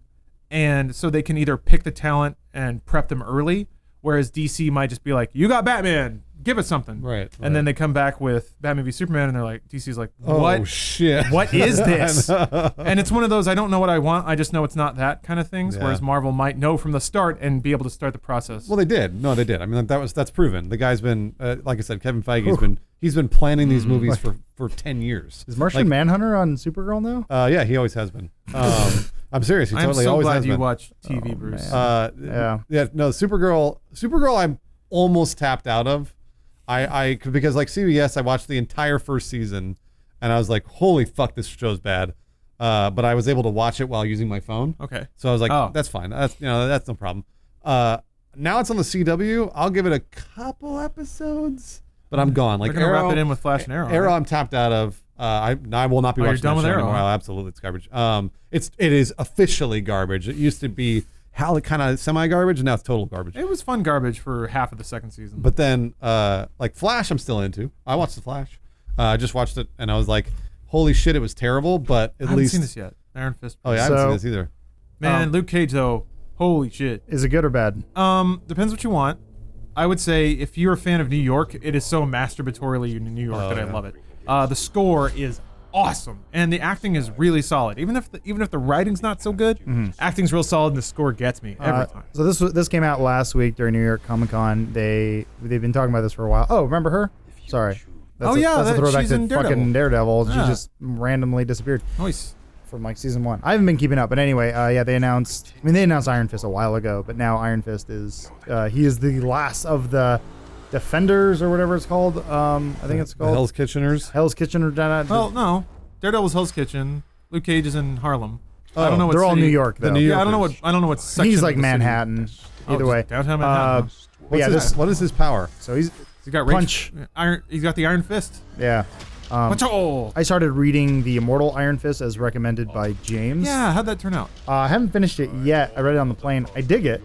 and so they can either pick the talent and prep them early, whereas DC might just be like, you got Batman, give us something.
Right.
And then they come back with Batman v Superman, and they're like, DC's like, what?
Oh, shit.
What is this? And it's one of those, I don't know what I want, I just know it's not that kind of things, whereas Marvel might know from the start and be able to start the process.
Well, they did. No, they did. I mean, that's proven. The guy's been, like I said, Kevin Feige's he's been planning these movies for 10 years.
Is Martian Manhunter on Supergirl now?
Yeah, he always has been. I'm serious. He
I'm
totally
so
always
glad
has
you
been.
watch TV, Bruce.
Yeah. No, Supergirl, I'm almost tapped out of. Because like CBS, I watched the entire first season, and I was like, holy fuck, this show's bad. But I was able to watch it while using my phone.
Okay.
So I was like, that's fine. That's no problem. Now it's on the CW. I'll give it a couple episodes, but I'm gone. Like
They're gonna
Arrow,
wrap it in with Flash and Arrow.
Arrow,
right?
I'm tapped out of. I will not be
you're
watching
done
that
with
show
Arrow,
anymore.
huh?
Absolutely, it's garbage. It is officially garbage. It used to be kind of semi-garbage, and now it's total garbage.
It was fun garbage for half of the second season.
But then, like Flash, I'm still into. I watched the Flash. I just watched it, and I was like, "Holy shit, it was terrible." But
I
at
haven't
least
seen this yet. Iron Fist.
Oh yeah, I haven't seen this either.
Man, Luke Cage though, holy shit.
Is it good or bad?
Depends what you want. I would say if you're a fan of New York, it is so masturbatorily in New York that I love it. The score is awesome, and the acting is really solid. Even if the writing's not so good, acting's real solid, and the score gets me every time.
So this came out last week during New York Comic Con. They've been talking about this for a while. Oh, remember her? Sorry. That's a throwback
she's
to
in
fucking Daredevil.
Yeah.
She just randomly disappeared
Nice.
from like season 1. I haven't been keeping up, but anyway, they announced Iron Fist a while ago, but now Iron Fist is he is the last of the Defenders or whatever it's called. I think it's called
Hell's Kitcheners.
Hell's Kitchen or
Well, no. Daredevil's Hell's Kitchen. Luke Cage is in Harlem. I don't know what
they're all
city.
New York though.
Yeah, I don't know what section.
He's
of
like
the city.
Manhattan. Either
just
way,
downtown Manhattan.
What is his power?
So he's
got
punch.
He's got the Iron Fist.
Yeah.
Punch-o!
I started reading the Immortal Iron Fist as recommended by James.
Yeah, how'd that turn out?
I haven't finished it yet. I read it on the plane. I dig it.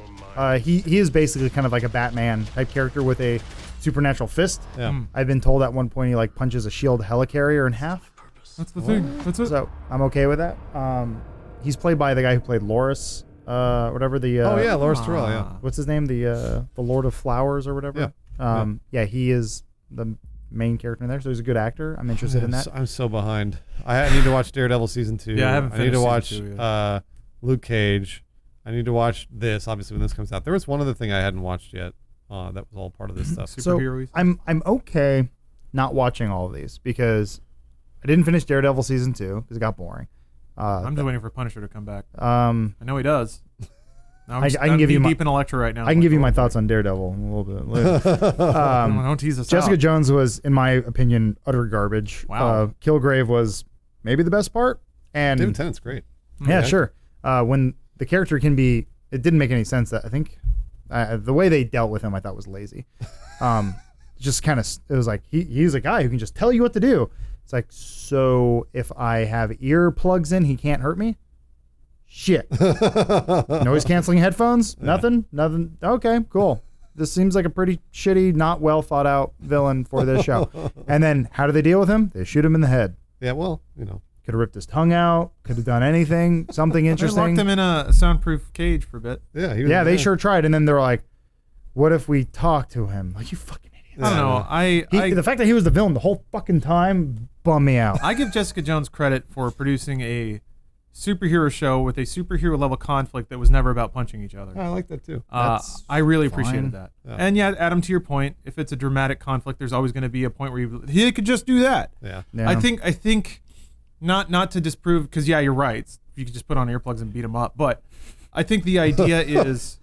He is basically kind of like a Batman type character with a supernatural fist.
Yeah.
I've been told at one point he like punches a shield helicarrier in half.
That's the thing. That's it.
So I'm okay with that. He's played by the guy who played Loris, whatever the.
Oh yeah, Loris Tyrell. Yeah.
What's his name? The Lord of Flowers or whatever. Yeah. He is the main character in there, so he's a good actor. I'm interested in that.
I'm so behind. I need to watch Daredevil season 2.
Yeah, I haven't
I need to
finished
watch
season 2 yet.
Luke Cage. I need to watch this. Obviously, when this comes out, there was one other thing I hadn't watched yet. That was all part of this stuff.
Superhero-y.
So I'm okay not watching all of these because I didn't finish Daredevil season 2 because it got boring.
I'm just waiting for Punisher to come back.
I
know he does. Now
I can give you
deep in Electra right now.
I can give you my thoughts on Daredevil in a little bit later.
Don't tease us
Jessica
out.
Jones was, in my opinion, utter garbage.
Wow.
Kilgrave was maybe the best part. And
David Tennant's great.
yeah,
Okay.
sure. When the character can be, it didn't make any sense. That I think the way they dealt with him, I thought was lazy. Just kind of, it was like he's a guy who can just tell you what to do. It's like, so if I have ear plugs in, he can't hurt me. Shit. Noise canceling headphones? Nothing. Okay, cool. this seems like a pretty shitty, not well thought out villain for this show. And then how do they deal with him? They shoot him in the head.
Yeah, well,
Could have ripped his tongue out. Could have done anything, something
They
interesting.
locked him in a soundproof cage for a bit.
yeah,
Yeah, they sure tried. And then they're like, what if we talk to him? Like, you fucking idiot.
I don't know.
The fact that he was the villain the whole fucking time bummed me out.
I give Jessica Jones credit for producing a superhero show with a superhero level conflict that was never about punching each other.
I like that too.
I really appreciated that.
Yeah.
And yeah, Adam, to your point, if it's a dramatic conflict, there's always going to be a point where he could just do that.
Yeah.
Yeah.
I think not to disprove, because yeah, you're right. You could just put on earplugs and beat him up. But I think the idea is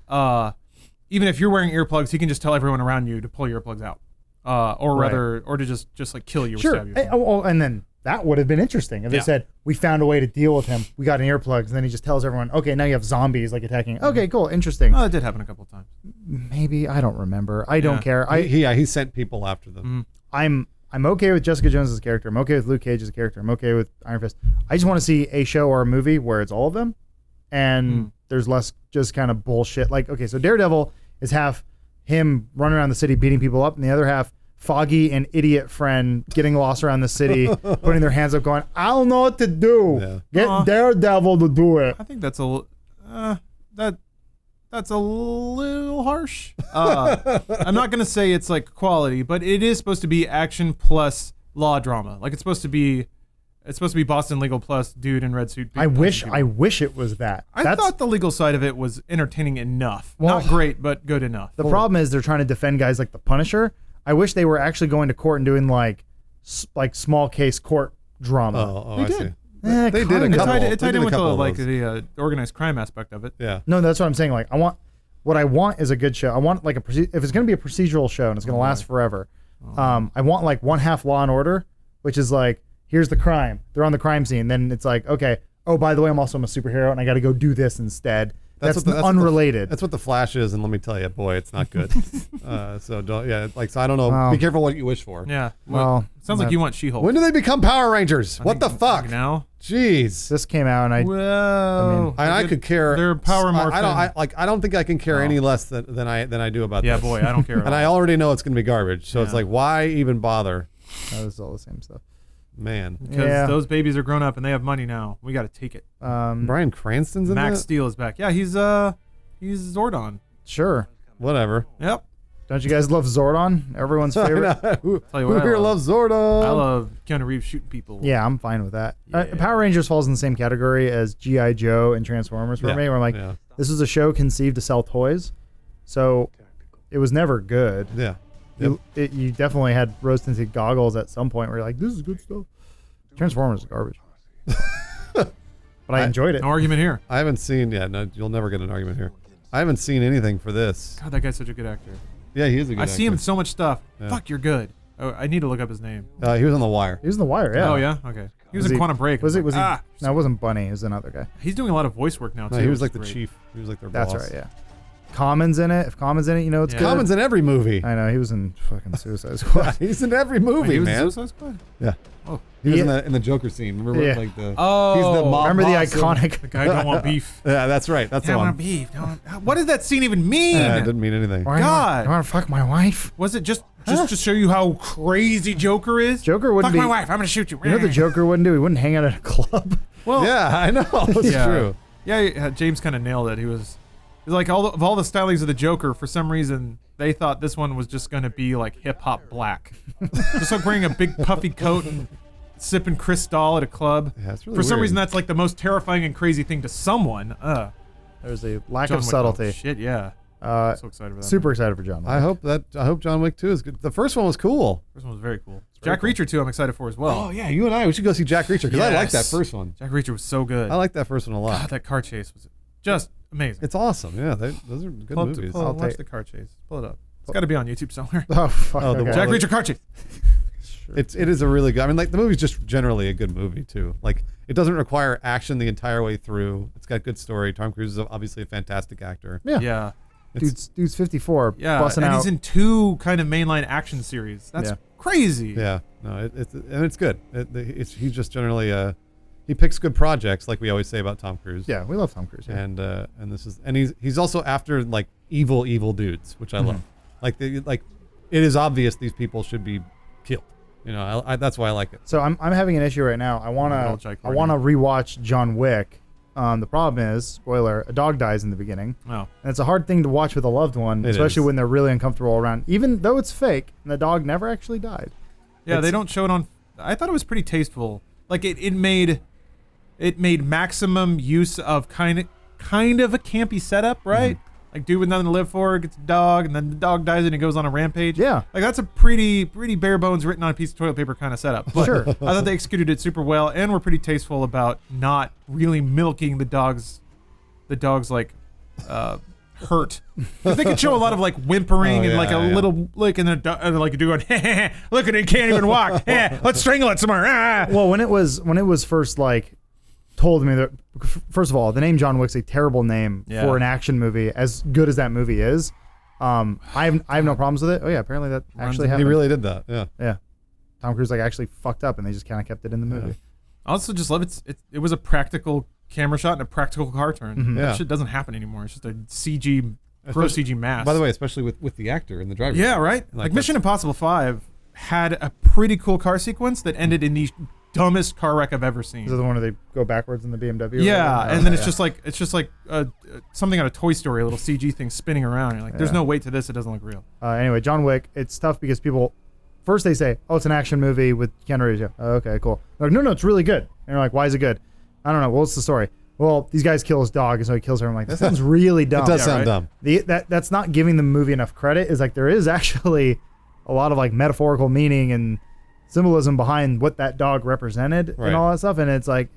even if you're wearing earplugs, he can just tell everyone around you to pull your earplugs out, or rather, or to just like kill you or
Sure.
stab you.
And then that would have been interesting if they said, we found a way to deal with him. We got an earplugs. And then he just tells everyone, okay, now you have zombies like attacking. Okay, cool. Interesting.
Oh, that did happen a couple of times.
Maybe. I don't remember. I don't care.
He sent people after them.
I'm okay with Jessica Jones as a character. I'm okay with Luke Cage as a character. I'm okay with Iron Fist. I just want to see a show or a movie where it's all of them and there's less just kind of bullshit. Like, okay, so Daredevil is half him running around the city beating people up, and the other half Foggy and idiot friend getting lost around the city, putting their hands up going, I don't know what to do. Get Daredevil to do it.
I think that's that's a little harsh. I'm not gonna say it's like quality, but it is supposed to be action plus law drama. Like it's supposed to be Boston Legal plus dude in red suit.
I wish it was that.
I thought the legal side of it was entertaining enough.
Well,
not great, but good enough.
The problem is they're trying to defend guys like the Punisher. I wish they were actually going to court and doing like small case court drama.
Oh, I see.
They
They did a
kinda.
couple.
It tied in with
of those.
the organized crime aspect of it.
Yeah.
No, that's what I'm saying. Like, what I want is a good show. I want like if it's going to be a procedural show and it's going to last forever, I want like one half Law and Order, which is like, here's the crime. They're on the crime scene. Then it's like, okay, oh, by the way, I'm also a superhero and I got to go do this instead. That's unrelated.
That's what the Flash is, and let me tell you, boy, it's not good. So don't. Yeah, so I don't know.
Wow.
Be careful what you wish for.
Yeah.
Well,
sounds like you want She-Hulk.
When do they become Power Rangers? What the fuck?
Now?
Jeez.
This came out and
I could care.
They're power morphin.
I don't think I can care any less than I do about this.
Yeah, boy, I don't care.
And I already know it's going to be garbage. So it's like, why even bother?
that was all the same stuff.
Man.
Because those babies are grown up and they have money now. We got to take it.
Bryan Cranston's in
Max
that?
Steel is back. Yeah, he's Zordon.
Sure.
Whatever.
Yep.
Don't you guys love Zordon? Everyone's favorite.
Who
Tell you what,
here
I
loves Zordon?
I love Keanu Reeves shooting people.
Yeah, I'm fine with that.
Yeah.
Power Rangers falls in the same category as G.I. Joe and Transformers for me, where I'm like, this is a show conceived to sell toys, so it was never good.
Yeah.
You definitely had rose-tinted goggles at some point where you're like, this is good stuff. Transformers is garbage. But I enjoyed it.
No argument here.
I haven't seen yet. No, you'll never get an argument here. I haven't seen anything for this.
God, that guy's such a good actor.
Yeah, he is a good
I
actor.
see him in so much stuff.
Yeah.
Fuck, you're good. Oh, I need to look up his name.
He was on The Wire.
He was in The Wire, yeah.
Oh, yeah? Okay. He was in Quantum Break.
Was he?
Ah,
No, it wasn't Bunny. It was another guy.
he's doing a lot of voice work now, too.
No, he was
which
like the
is great.
chief. He was like their
That's
boss.
right, yeah. Common's in it. If Common's in it, you know it's
Yeah.
good.
Common's in every movie.
I know. He was in fucking Suicide Squad.
He's in every
Wait,
movie,
he was in
man.
Suicide Squad?
Yeah.
Oh.
He was
Yeah.
in the Joker scene. Remember,
Yeah.
like the.
Oh.
He's the mob
Remember the
boss in-
iconic.
The guy don't want beef.
Yeah, that's right. That's
I
the
don't
one.
want beef. What does that scene even mean?
Yeah, it didn't mean anything.
God.
You want to fuck my wife?
Was it just to show you how crazy Joker is?
Joker wouldn't
Fuck
be.
my wife. I'm going to shoot you.
You know what the Joker wouldn't do? He wouldn't hang out at a club.
Well,
Yeah, I know. It's
yeah.
true.
Yeah, James kind of nailed it. He was like all the stylings of the Joker. For some reason, they thought this one was just going to be like hip hop black, just like wearing a big puffy coat and sipping Cristal at a club.
Yeah, it's really
For some
weird.
reason, that's like the most terrifying and crazy thing to someone.
There's a lack
John
of
Wick-
subtlety.
Oh, shit, yeah. I'm so excited for that.
Super excited for John Wick.
I hope John Wick 2 is good. The first one was cool.
First one was very cool.
very
Jack
cool.
Reacher 2, I'm excited for as well.
Oh yeah, you and I, we should go see Jack Reacher because I like that
Yes.
first one.
Jack Reacher was so good.
I like that first one a lot.
God, that car chase was just amazing.
It's awesome. Yeah, those are good movies.
I'll
Watch
take-
the car chase. Pull it up. It's got to be on YouTube somewhere.
Oh fuck.
Oh, the
okay.
one-
Jack Reacher car chase.
It is a really good. I mean, like the movie's just generally a good movie too. Like it doesn't require action the entire way through. It's got good story. Tom Cruise is obviously a fantastic actor.
Yeah.
Yeah.
Dude's 54.
Yeah.
Busting
And
out.
he's in 2 kind of mainline action series. That's
Yeah.
crazy.
Yeah, no, it's good. He's just generally he picks good projects, like we always say about Tom Cruise.
Yeah, we love Tom Cruise. Yeah.
And he's also after like evil dudes, which I love. Like it is obvious these people should be killed. You know, that's why I like it.
So I'm having an issue right now. I wanna rewatch John Wick. The problem is, spoiler, a dog dies in the beginning.
Oh.
And it's a hard thing to watch with a loved one, especially when they're really uncomfortable around, even though it's fake and the dog never actually died.
Yeah, they don't show it on. I thought it was pretty tasteful. Like it made maximum use of kind of a campy setup, right? Like dude with nothing to live for gets a dog, and then the dog dies and it goes on a rampage.
Yeah,
like that's a pretty bare bones written on a piece of toilet paper kind of setup. But
sure.
I thought they executed it super well and were pretty tasteful about not really milking the dog's like hurt. Because they could show a lot of like whimpering and like a little lick, and then like a dude going, look at it, can't even walk. Let's strangle it somewhere.
Well, when it was first like told me that, first of all, the name John Wick's a terrible name for an action movie, as good as that movie is. I have no problems with it. Oh yeah, apparently that actually happened.
He really did that. Yeah.
Tom Cruise like actually fucked up, and they just kind of kept it in the movie.
I also just love it was a practical camera shot and a practical car turn. That shit doesn't happen anymore. It's just a pro CG mask.
By the way, especially with the actor in the driver's
seat. Right? Like Mission Impossible 5 had a pretty cool car sequence that ended in the dumbest car wreck I've ever seen.
Is it the one where they go backwards in the BMW?
Yeah, and then it's just like something out of Toy Story, a little CG thing spinning around. You're like, there's no weight to this. It doesn't look real.
Anyway, John Wick, it's tough because people first they say, "Oh, it's an action movie with Keanu Reeves." Yeah. Oh, okay, cool. They're like, no, it's really good. And you're like, "Why is it good?" I don't know. Well, what's the story? Well, these guys kill his dog, and so he kills her. I'm like, that sounds really dumb.
It does sound dumb.
That's not giving the movie enough credit. Is like there is actually a lot of like metaphorical meaning and symbolism behind what that dog represented and all that stuff, and it's like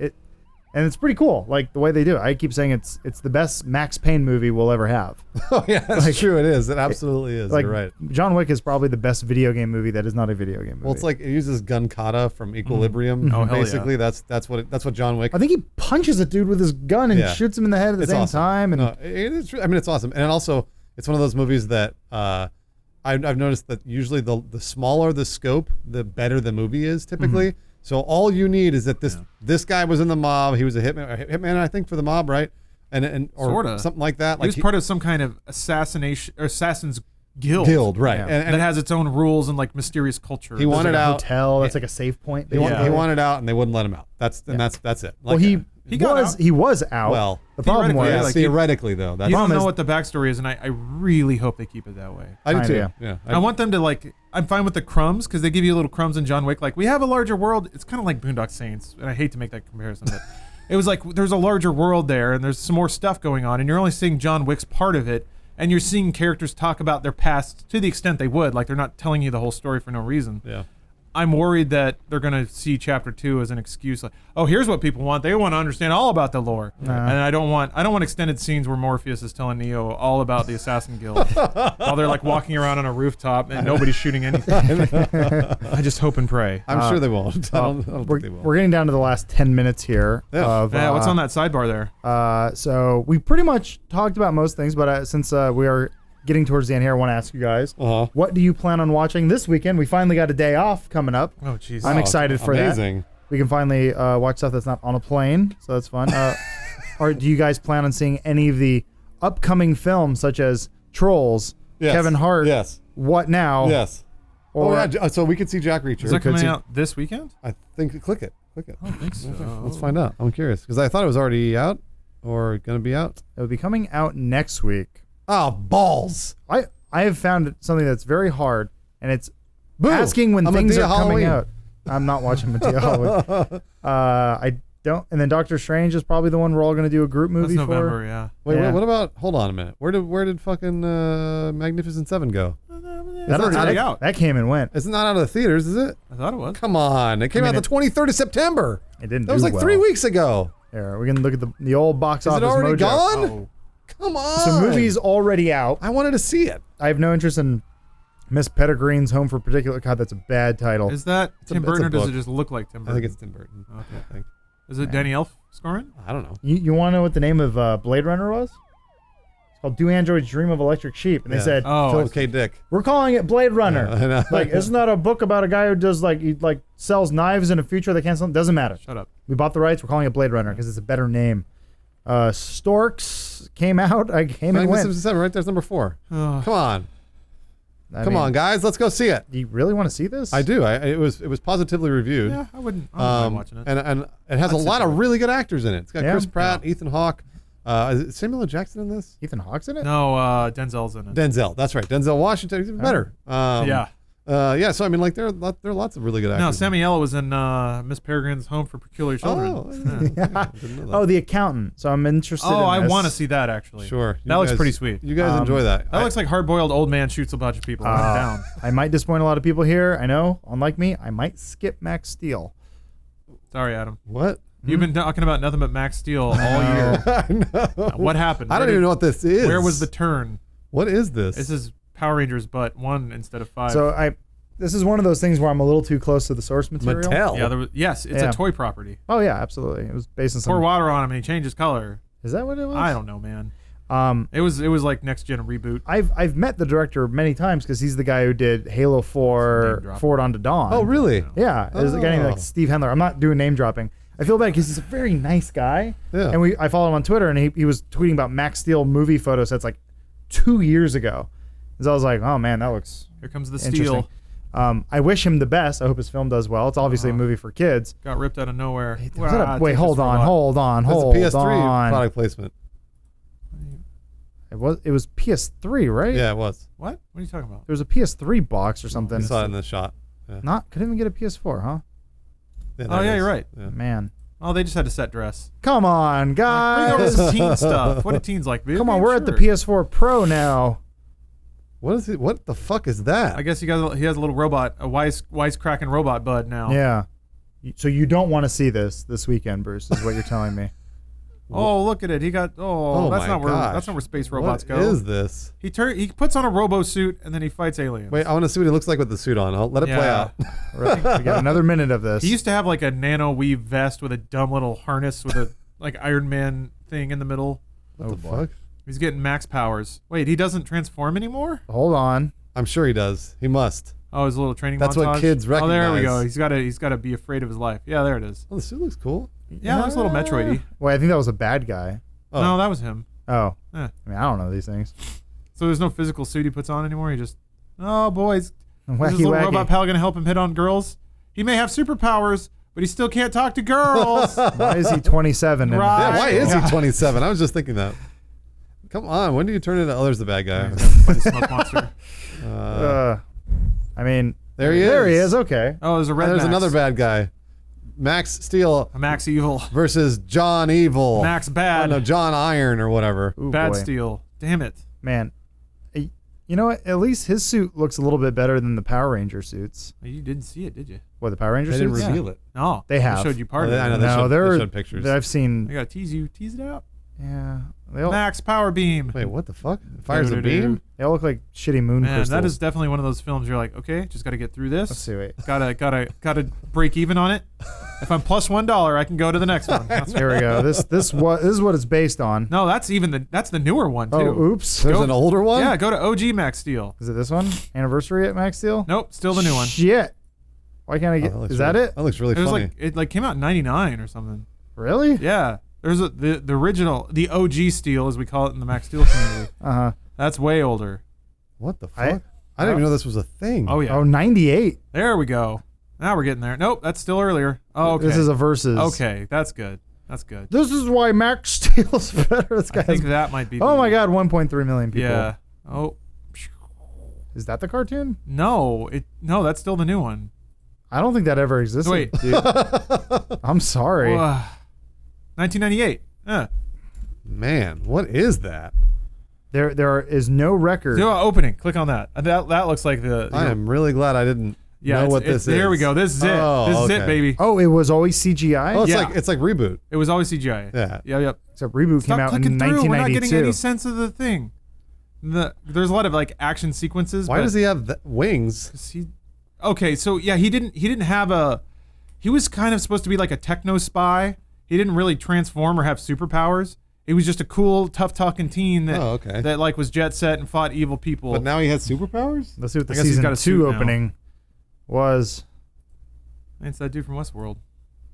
and it's pretty cool, like the way they do it. I keep saying it's the best Max Payne movie we'll ever have.
Oh yeah, that's true. It is. It absolutely is.
Like,
you're right.
John Wick is probably the best video game movie that is not a video game movie.
Well, it's like it uses gun kata from Equilibrium.
Oh,
basically, that's what John Wick.
I think he punches a dude with his gun and shoots him in the head at the same time. And
it's awesome. And also, it's one of those movies that I've noticed that usually the smaller the scope, the better the movie is typically. So all you need is that this guy was in the mob. He was a hitman, I think, for the mob, right? And or
sorta.
Something like that.
He was part of some kind of assassin's guild.
Guild, right?
Yeah.
And
that has its own rules and like mysterious culture.
He wanted
like a
out.
Hotel. That's like a safe point.
He wanted out, and they wouldn't let him out. That's it. Like,
well, he was out.
Well,
the problem was
theoretically though.
You don't know what the backstory is, and I really hope they keep it that way.
I do too.
Yeah.
Yeah.
I want them to like. I'm fine with the crumbs because they give you little crumbs in John Wick. Like we have a larger world. It's kind of like Boondock Saints, and I hate to make that comparison, but it was like there's a larger world there, and there's some more stuff going on, and you're only seeing John Wick's part of it, and you're seeing characters talk about their past to the extent they would. Like they're not telling you the whole story for no reason.
Yeah.
I'm worried that they're going to see Chapter 2 as an excuse, like, oh, here's what people want. They want to understand all about the lore, and I don't want extended scenes where Morpheus is telling Neo all about the Assassin Guild while they're like walking around on a rooftop and nobody's shooting anything. I just hope and pray.
I'm sure they won't. I don't think they will.
We're getting down to the last 10 minutes here.
Yeah.
What's on that sidebar there?
So we pretty much talked about most things, but since we are getting towards the end here, I want to ask you guys, what do you plan on watching this weekend? We finally got a day off coming up.
Oh, jeez.
I'm excited for
amazing.
that. We can finally watch stuff that's not on a plane, so that's fun. Or do you guys plan on seeing any of the upcoming films, such as Trolls, Kevin Hart, What Now?
Yes.
Or,
so we could see Jack Reacher.
Is that coming out this weekend?
I think. Click it.
I don't think so.
Let's find out. I'm curious because I thought it was already out or going to be out.
It will be coming out next week.
Oh, balls.
I have found something that's very hard, and it's asking when things are coming out. I'm not watching Madea Halloween. I don't. And then Doctor Strange is probably the one we're all going to do a group movie
That's November,
for.
yeah.
Wait, what about? Hold on a minute. Where did fucking Magnificent Seven go?
That's already out.
That came and went.
It's not out of the theaters, is it?
I thought it was.
Come on, it came out the 23rd of September.
It didn't.
That was like 3 weeks ago.
Here, we're gonna look at the old box office.
Is it already
mojo.
gone?
Oh.
Come on.
So movie's already out.
I wanted to see it.
I have no interest in Miss Pettigrews Home for Particular. God, that's a bad title.
Is that Tim Burton or does it just look like Tim Burton?
I think it's Tim Burton.
Okay.
I think.
Is it Danny Elf scoring?
I don't know.
You want to know what the name of Blade Runner was? It's called Do Androids Dream of Electric Sheep, and they said,
okay, Dick.
We're calling it Blade Runner.
Yeah, I know.
Like, isn't that a book about a guy who does he sells knives in a future that can't sell? Doesn't matter.
Shut up.
We bought the rights. We're calling it Blade Runner because it's a better name. Storks came out. I came and went.
Magnificent Seven, right there's number 4. Come on. Come on, guys, let's go see it.
Do you really want to see this?
I do. It was positively reviewed.
Yeah, I wouldn't mind watching it.
And it has a lot of really good actors in it. It's got
Yeah.
Chris Pratt, Ethan Hawke. Is it Samuel L. Jackson in this?
Ethan Hawke's in it?
No, Denzel's in it.
Denzel. That's right. Denzel Washington. He's even better.
Yeah.
Yeah. So I mean, like there are lots of really good actors.
No, Samuel was in Miss Peregrine's Home for Peculiar Children.
Oh,
Yeah.
I didn't know that.
Oh, The Accountant. So I'm interested in
I
this.
want to see that actually.
Sure.
That looks pretty sweet.
You guys enjoy that.
That looks like hard-boiled old man shoots a bunch of people. I'm down.
I might disappoint a lot of people here. I know. Unlike me, I might skip Max Steel.
Sorry, Adam.
What?
You've been talking about nothing but Max Steel all year.
I know.
What happened?
I don't even know what this is.
Where was the turn?
What is this?
This is Power Rangers, but 1 instead of 5.
So this is one of those things where I'm a little too close to the source material.
Mattel.
yeah, yes, it's
Yeah.
a toy property.
Oh yeah, absolutely. It was based on some.
Pour water on him and he changes color.
Is that what it was?
I don't know, man.
It
was like next gen reboot.
I've met the director many times because he's the guy who did Halo
Name
4
drop.
Forward Onto Dawn.
Oh, really?
Yeah, there's a guy named
Oh.
like Steve Hendler. I'm not doing name dropping. I feel bad because he's a very nice guy.
Yeah.
And I followed him on Twitter, and he was tweeting about Max Steel movie photo sets like 2 years ago. And so I was like, oh man, that looks
Here comes the
interesting.
steel.
I wish him the best. I hope his film does well. It's obviously a movie for kids.
Got ripped out of nowhere.
Wait, hold on.
That's a PS3 product placement.
It was PS3, right?
Yeah, it was.
What? What are you talking about?
There was a PS3 box or something.
I saw it in the shot. Yeah.
Couldn't even get a PS4, huh?
Yeah,
Oh
there it
yeah,
is.
you're right.
Yeah.
Man.
Oh, they just had a set dress.
Come on,
Bring over
guys.
some teen stuff. What do teens like? Video
Come on,
games?
we're at the
Sure.
PS4 Pro now.
What is it? What the fuck is that?
I guess he has a little robot, a wisecracking robot bud now.
Yeah. So you don't want to see this weekend, Bruce, is what you're telling me.
Oh, look at it. He got.
Oh
that's
my
not where
gosh.
that's not where space robots
What
go.
is this?
He puts on a robo suit and then he fights aliens.
Wait, I want to see what he looks like with the suit on. I'll let it play
Yeah.
out.
Right. We got another minute of this.
He used to have like a nano weave vest with a dumb little harness with a like Iron Man thing in the middle.
What the
boy.
fuck?
He's getting max powers. Wait, he doesn't transform anymore?
Hold on.
I'm sure he does. He must.
Oh, his little training
That's
montage.
what kids
Oh, there we
recognize.
go. He's got to be afraid of his life. Yeah, there it is.
Oh, the suit looks cool.
Yeah, it looks a little Metroid-y.
Wait, I think that was a bad guy.
Oh.
No, that was him.
Oh.
Eh.
I mean, I don't know these things.
So there's no physical suit he puts on anymore. He just, oh boys, is
Wacky,
his little
wacky.
robot pal gonna help him hit on girls? He may have superpowers, but he still can't talk to girls.
Why is he 27?
Right.
Yeah, why is
Yeah.
he 27? I was just thinking that. Come on, when do you turn into others the bad guy?
Fight a smoke monster.
I mean,
There he is.
There he is. Okay.
Oh, there's a red.
And there's
Max.
another bad guy. Max Steel
A Max Evil.
versus John Evil.
Max Bad.
Oh, no, John Iron or whatever.
Ooh,
Bad
boy.
Steel. Damn it.
Man. You know what? At least his suit looks a little bit better than the Power Ranger suits.
You didn't see it, did you?
What, the Power Ranger
They didn't
suits?
reveal it.
No.
They have.
I showed you part
Oh,
of
I
it.
know, they
No,
showed- they showed pictures.
I've seen.
I gotta tease you. Tease it out.
Yeah. They all,
Max Power Beam.
Wait, what the fuck? It fires a
Do-do-do.
beam?
they all look like shitty moon
Man,
crystals.
that is definitely one of those films you're like, okay, just gotta get through this.
Let's see. Wait.
Gotta break even on it. If I'm plus $1, I can go to the next one. That's
Here we go. This is what it's based on.
No, that's the newer one too.
Oh, oops.
There's
Go-
an older one?
Yeah, go to OG Max Steel.
Is it this one? Anniversary at Max Steel?
Nope, still the new one.
Shit. Why can't I get?
looks
Is that
really-
it?
That looks really
It was
funny.
it came out in '99 or something.
Really?
Yeah, there's the original, the OG Steel as we call it in the Max Steel community.
Uh huh.
That's way older.
What the
I-
fuck? I didn't even know this was a thing.
Oh yeah.
Oh, 98.
There we go. Now we're getting there. Nope, that's still earlier. Oh, okay.
This is a versus.
Okay, that's good. That's good.
This is why Max Steel's better. This guy
I think
has,
that might be.
oh
the-
my God, 1.3 million people.
Yeah. Oh
Is that the cartoon?
no, that's still the new one.
I don't think that ever existed.
Wait.
dude. I'm sorry.
1998.
Man, what is that?
There is no record.
Do opening. Click on that. That looks like the.
I am really glad I didn't know what this is.
There we go. This is it.
Oh,
This is it,
okay.
baby.
Oh, it was always CGI.
Oh,
Yeah.
it's like reboot.
It was always CGI.
Yeah.
Yep.
Except reboot
Stop
came out in
clicking through. We're not getting
1992.
any sense of the thing. There's a lot of like action sequences.
Why
but
does he have wings?
'cause okay, so yeah, he didn't have a. He was kind of supposed to be like a techno spy. He didn't really transform or have superpowers. He was just a cool, tough talking teen that
Oh, okay.
that like was jet set and fought evil people.
But now he has superpowers?
Let's see what the
I guess he's
season
got a
2
suit now.
opening was.
It's that dude from Westworld.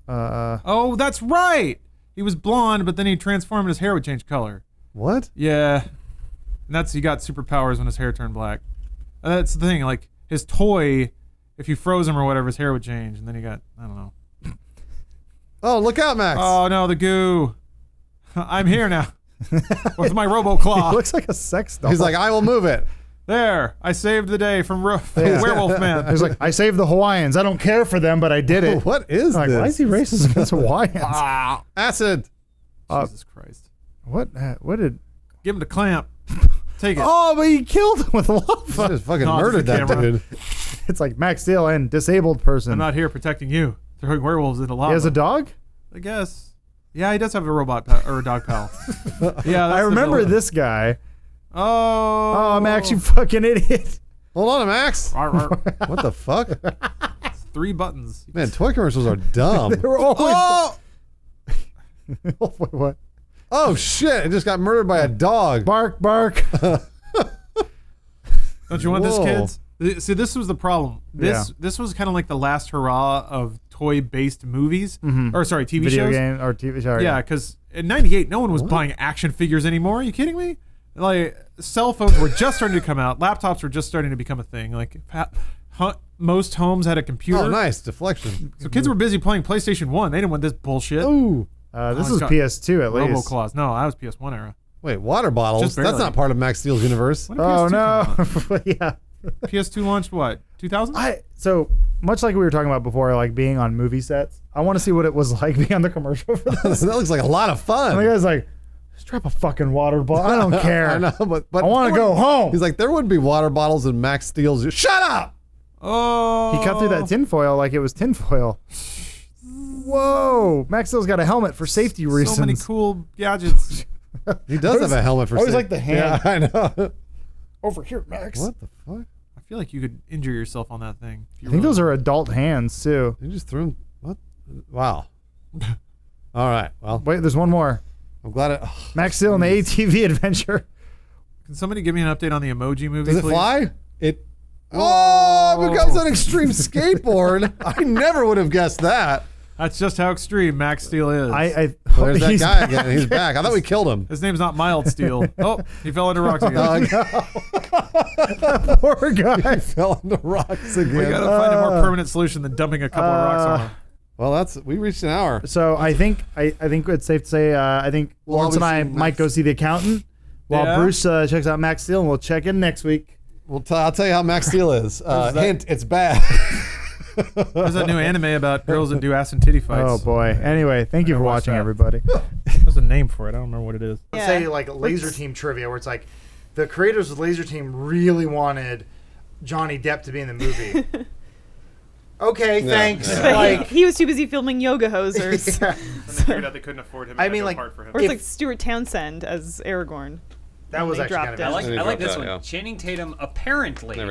Uh,
Oh, that's right. He was blonde, but then he transformed and his hair would change color.
What?
Yeah, and he got superpowers when his hair turned black. And that's the thing. Like his toy, if you froze him or whatever, his hair would change, and then he got I don't know.
Oh, look out, Max!
Oh no, the goo! I'm here now with my robo claw.
He looks like a sex doll.
He's like, I will move it.
There, I saved the day from Werewolf Man.
He's like, I saved the Hawaiians. I don't care for them, but I did it.
What is
like,
this?
why is he racist against Hawaiians?
Acid.
Jesus Christ!
What did?
Give him the clamp. Take it.
Oh, but he killed him with lava.
He just fucking
No,
murdered
it's the
that
camera.
dude.
It's like Max Steel and disabled person.
I'm not here protecting you. Throwing werewolves into lava.
He has a dog?
I guess. Yeah, he does have a robot or a dog pal. Yeah,
I
that's
remember
the villain.
this guy.
Oh,
Max, you fucking idiot.
Hold on, Max.
Arr, arr.
What the fuck?
3 buttons.
Man, toy commercials are dumb.
They were always.
Oh!
Wait, what?
Oh shit! It just got murdered by a dog.
Bark, bark.
Don't you want
Whoa.
this, kids? See, this was the problem. This was kind of like the last hurrah of toy-based movies, or sorry, TV
Video
shows.
game or TV show.
Yeah, because in '98, no one was buying action figures anymore. Are you kidding me? Like, cell phones were just starting to come out. Laptops were just starting to become a thing. Like, most homes had a computer.
Oh, nice deflection.
So kids were busy playing PlayStation 1. They didn't want this bullshit.
Ooh.
This
Oh,
is
God.
PS2 at
Robo
least.
Claws. No, I was PS1 era.
Wait, water bottles?
Just
That's
barely.
not part of Max Steel's universe.
When did
Oh
PS2 come
no.
out?
Yeah.
PS2 launched what? 2000?
So much like we were talking about before, like being on movie sets. I want to see what it was like being on the commercial for this.
That looks like a lot of fun.
And the guy's like, just drop a fucking water bottle. I don't care.
I know, but
I want to go home.
He's like, there would be water bottles in Max Steel's. Shut up!
Oh.
He cut through that tinfoil like it was tinfoil. Whoa. Max Steel's got a helmet for safety reasons.
So many cool gadgets.
He does have a helmet for
I always
safety.
like the hand.
Yeah, I know.
Over here, Max.
What the fuck?
I feel like you could injure yourself on that thing.
I think those are adult hands too.
You just threw him. What? Wow. All right. Well,
Wait, there's one more.
I'm glad it.
Max Steel and the ATV adventure.
Can somebody give me an update on the Emoji movie,
Does it
please?
fly? It. Oh, it becomes an extreme skateboard. I never would have guessed that.
That's just how extreme Max Steel is.
Well, there's that
he's
guy
back.
again. He's back. I thought we killed him.
His name's not Mild Steel. Oh, he fell into rocks again.
Poor guy.
He fell into rocks again.
We gotta find a more permanent solution than dumping a couple of rocks on him.
Well, we reached an hour.
So I think it's safe to say I think
We'll
Lawrence and I
always see
might
Max.
go see the accountant while
Yeah.
Bruce checks out Max Steel, and we'll check in next week.
I'll tell you how Max Steel is. Hint: it's bad.
There's that new anime about girls that do ass and titty fights.
Oh boy. Anyway, thank you for
watch
watching,
that.
everybody.
There's a name for it. I don't remember what it is.
Let's say like Laser Team trivia, where it's like the creators of Laser Team really wanted Johnny Depp to be in the movie. Okay, thanks.
Yeah.
But
Like,
he was too busy filming Yoga Hosers.
yeah,
They figured out they couldn't afford him.
I mean, like,
Or it's
If-
like Stuart Townsend as Aragorn.
that was
They
actually
dropped
kind
it.
of
I like this
Yeah.
one. Channing Tatum apparently